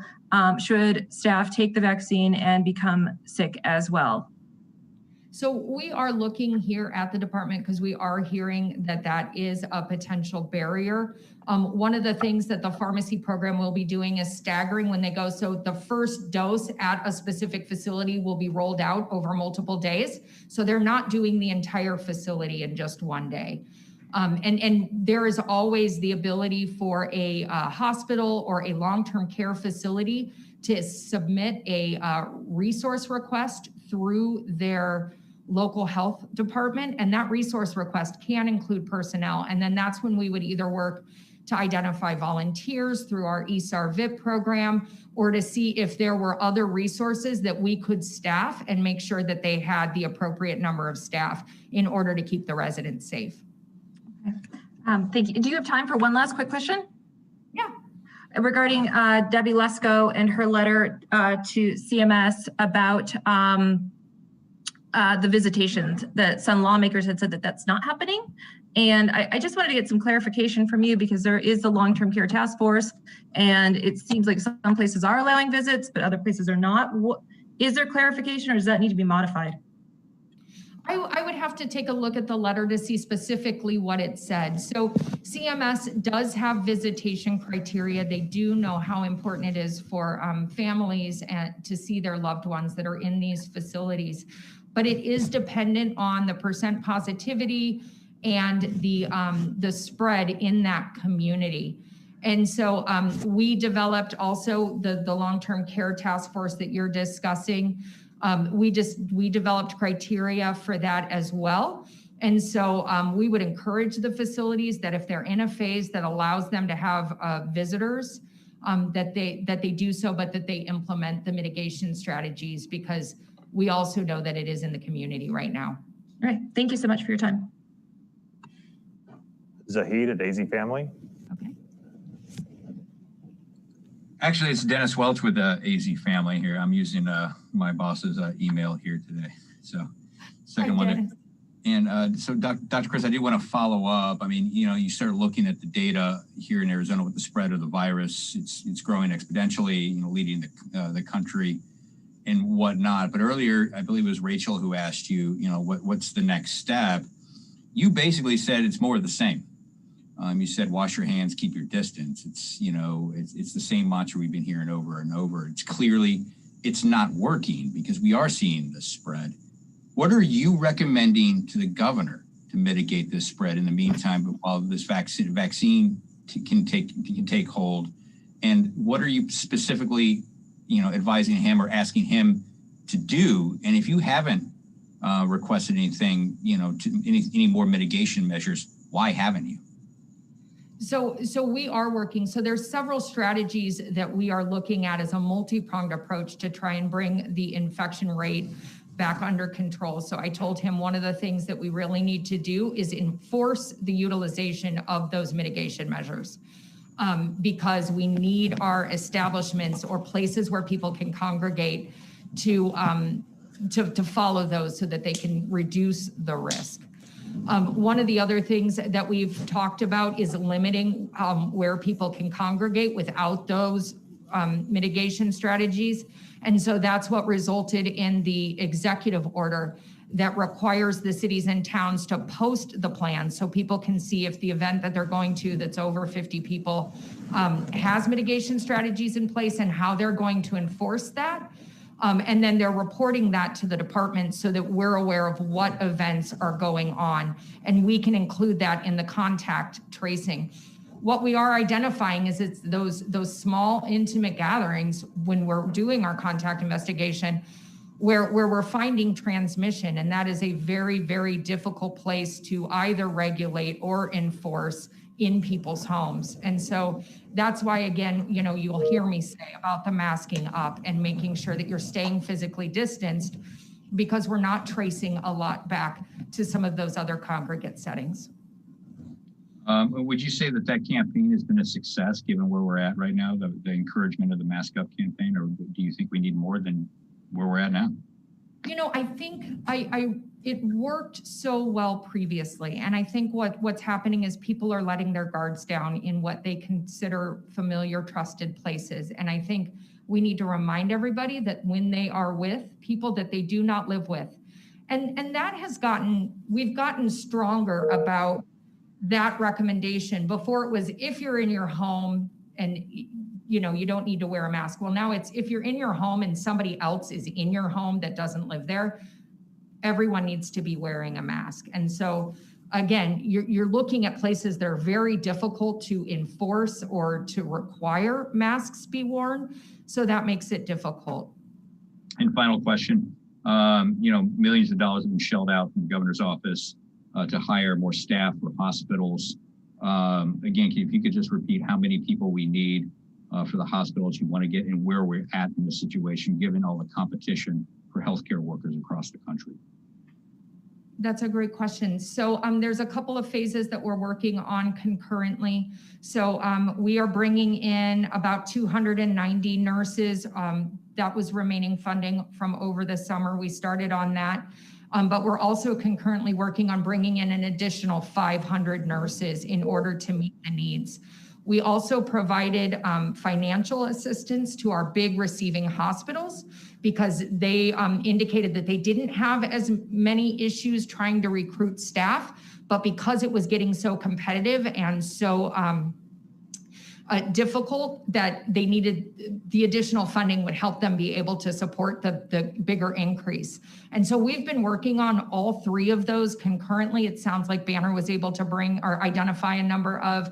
should staff take the vaccine and become sick as well? So we are looking here at the department because we are hearing that is a potential barrier. One of the things that the pharmacy program will be doing is staggering when they go. So the first dose at a specific facility will be rolled out over multiple days. So they're not doing the entire facility in just one day. And there is always the ability for a hospital or a long-term care facility to submit a resource request through their local health department, and that resource request can include personnel. And then that's when we would either work to identify volunteers through our ESAR VIP program, or to see if there were other resources that we could staff and make sure that they had the appropriate number of staff in order to keep the residents safe. Okay. Thank you. Do you have time for one last quick question? Yeah. regarding Debbie Lesko and her letter to CMS about the visitations, that some lawmakers had said that that's not happening. And I just wanted to get some clarification from you, because there is the long-term care task force, and it seems like some places are allowing visits, but other places are not. Is there clarification, or does that need to be modified? I would have to take a look at the letter to see specifically what it said. So CMS does have visitation criteria. They do know how important it is for families and to see their loved ones that are in these facilities. But it is dependent on the percent positivity and the spread in that community. And so we developed also the long-term care task force that you're discussing. We developed criteria for that as well. And so we would encourage the facilities that if they're in a phase that allows them to have visitors, that they do so, but that they implement the mitigation strategies, because we also know that it is in the community right now. All right, thank you so much for your time. Zahid at AZ Family. Okay. Actually, it's Dennis Welch with AZ Family here. I'm using my boss's email here today. So, second one. And so, Dr. Chris, I do want to follow up. I mean, you know, you start looking at the data here in Arizona with the spread of the virus. It's growing exponentially, you know, leading the country and whatnot. But earlier, I believe it was Rachel who asked you, you know, what's the next step? You basically said it's more of the same. You said, wash your hands, keep your distance. It's, you know, it's the same mantra we've been hearing over and over. It's clearly, it's not working because we are seeing this spread. What are you recommending to the governor to mitigate this spread in the meantime, while this vaccine can take hold? And what are you specifically, you know, advising him or asking him to do? And if you haven't requested anything, you know, to any more mitigation measures, why haven't you? So we are working. So there's several strategies that we are looking at as a multi-pronged approach to try and bring the infection rate back under control. So I told him one of the things that we really need to do is enforce the utilization of those mitigation measures, because we need our establishments or places where people can congregate to follow those so that they can reduce the risk. One of the other things that we've talked about is limiting where people can congregate without those mitigation strategies. And so that's what resulted in the executive order that requires the cities and towns to post the plan so people can see if the event that they're going to that's over 50 people has mitigation strategies in place and how they're going to enforce that. And then they're reporting that to the department so that we're aware of what events are going on, and we can include that in the contact tracing. What we are identifying is it's those small intimate gatherings when we're doing our contact investigation where we're finding transmission, and that is a very, very difficult place to either regulate or enforce in people's homes. And so that's why, again, you know, you'll hear me say about the masking up and making sure that you're staying physically distanced, because we're not tracing a lot back to some of those other congregate settings. Would you say that campaign has been a success given where we're at right now, the encouragement of the mask up campaign, or do you think we need more than where we're at now? You know, I think it worked so well previously. And I think what's happening is people are letting their guards down in what they consider familiar, trusted places. And I think we need to remind everybody that when they are with people that they do not live with. And that has we've gotten stronger about that recommendation. Before it was, if you're in your home and you know, you don't need to wear a mask. Well, now it's, if you're in your home and somebody else is in your home that doesn't live there, everyone needs to be wearing a mask. And so again, you're looking at places that are very difficult to enforce or to require masks be worn. So that makes it difficult. And final question, you know, millions of dollars have been shelled out from the governor's office to hire more staff for hospitals. Again, if you could just repeat how many people we need for the hospitals you want to get and where we're at in the situation, given all the competition for healthcare workers across the country. That's a great question. So there's a couple of phases that we're working on concurrently. So we are bringing in about 290 nurses. That was remaining funding from over the summer. We started on that. But we're also concurrently working on bringing in an additional 500 nurses in order to meet the needs. We also provided financial assistance to our big receiving hospitals because they indicated that they didn't have as many issues trying to recruit staff, but because it was getting so competitive and so difficult, that they needed the additional funding would help them be able to support the bigger increase. And so we've been working on all three of those concurrently. It sounds like Banner was able to bring or identify a number of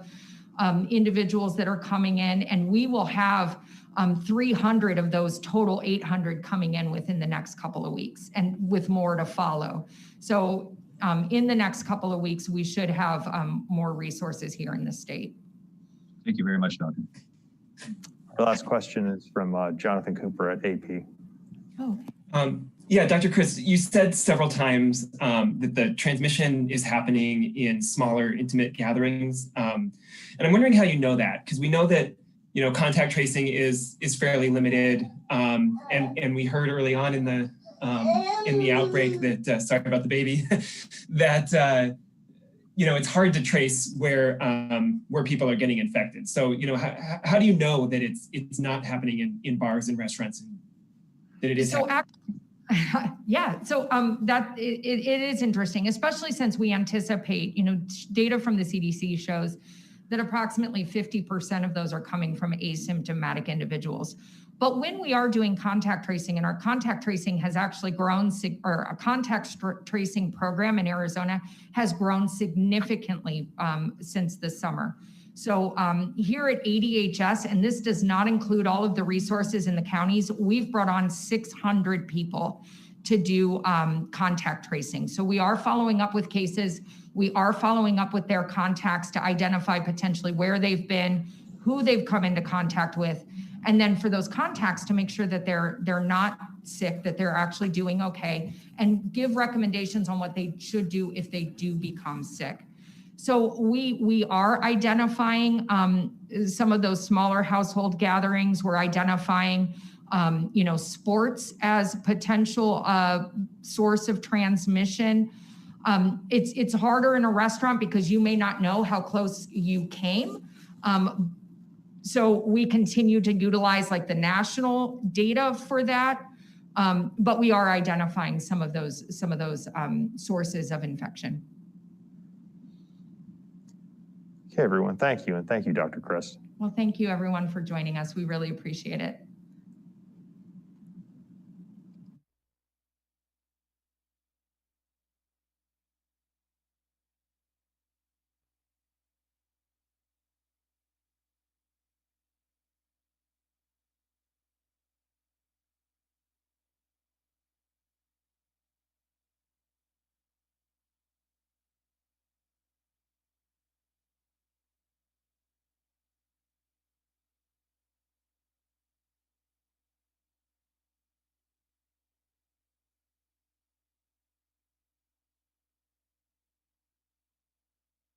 individuals that are coming in, and we will have 300 of those total 800 coming in within the next couple of weeks, and with more to follow. So in the next couple of weeks, we should have more resources here in the state. Thank you very much, Doctor. Our last question is from Jonathan Cooper at AP. Yeah, Dr. Christ, you said several times that the transmission is happening in smaller, intimate gatherings. And I'm wondering how you know that, because we know that, you know, contact tracing is fairly limited. And we heard early on in the outbreak that, sorry about the baby, that, you know, it's hard to trace where people are getting infected. So, you know, how do you know that it's not happening in bars and restaurants, and that it is happening? Yeah, so that it is interesting, especially since we anticipate, you know, data from the CDC shows that approximately 50% of those are coming from asymptomatic individuals. But when we are doing contact tracing, and our contact tracing has actually grown, or a contact tracing program in Arizona has grown significantly since the summer. So here at AZDHS, and this does not include all of the resources in the counties, we've brought on 600 people to do contact tracing. So we are following up with cases. We are following up with their contacts to identify potentially where they've been, who they've come into contact with, and then for those contacts to make sure that they're not sick, that they're actually doing okay, and give recommendations on what they should do if they do become sick. So we are identifying some of those smaller household gatherings. We're identifying, you know, sports as potential source of transmission. It's harder in a restaurant because you may not know how close you came. So we continue to utilize like the national data for that, but we are identifying some of those sources of infection. Okay, everyone, thank you. And thank you, Dr. Christ. Well, thank you everyone for joining us. We really appreciate it.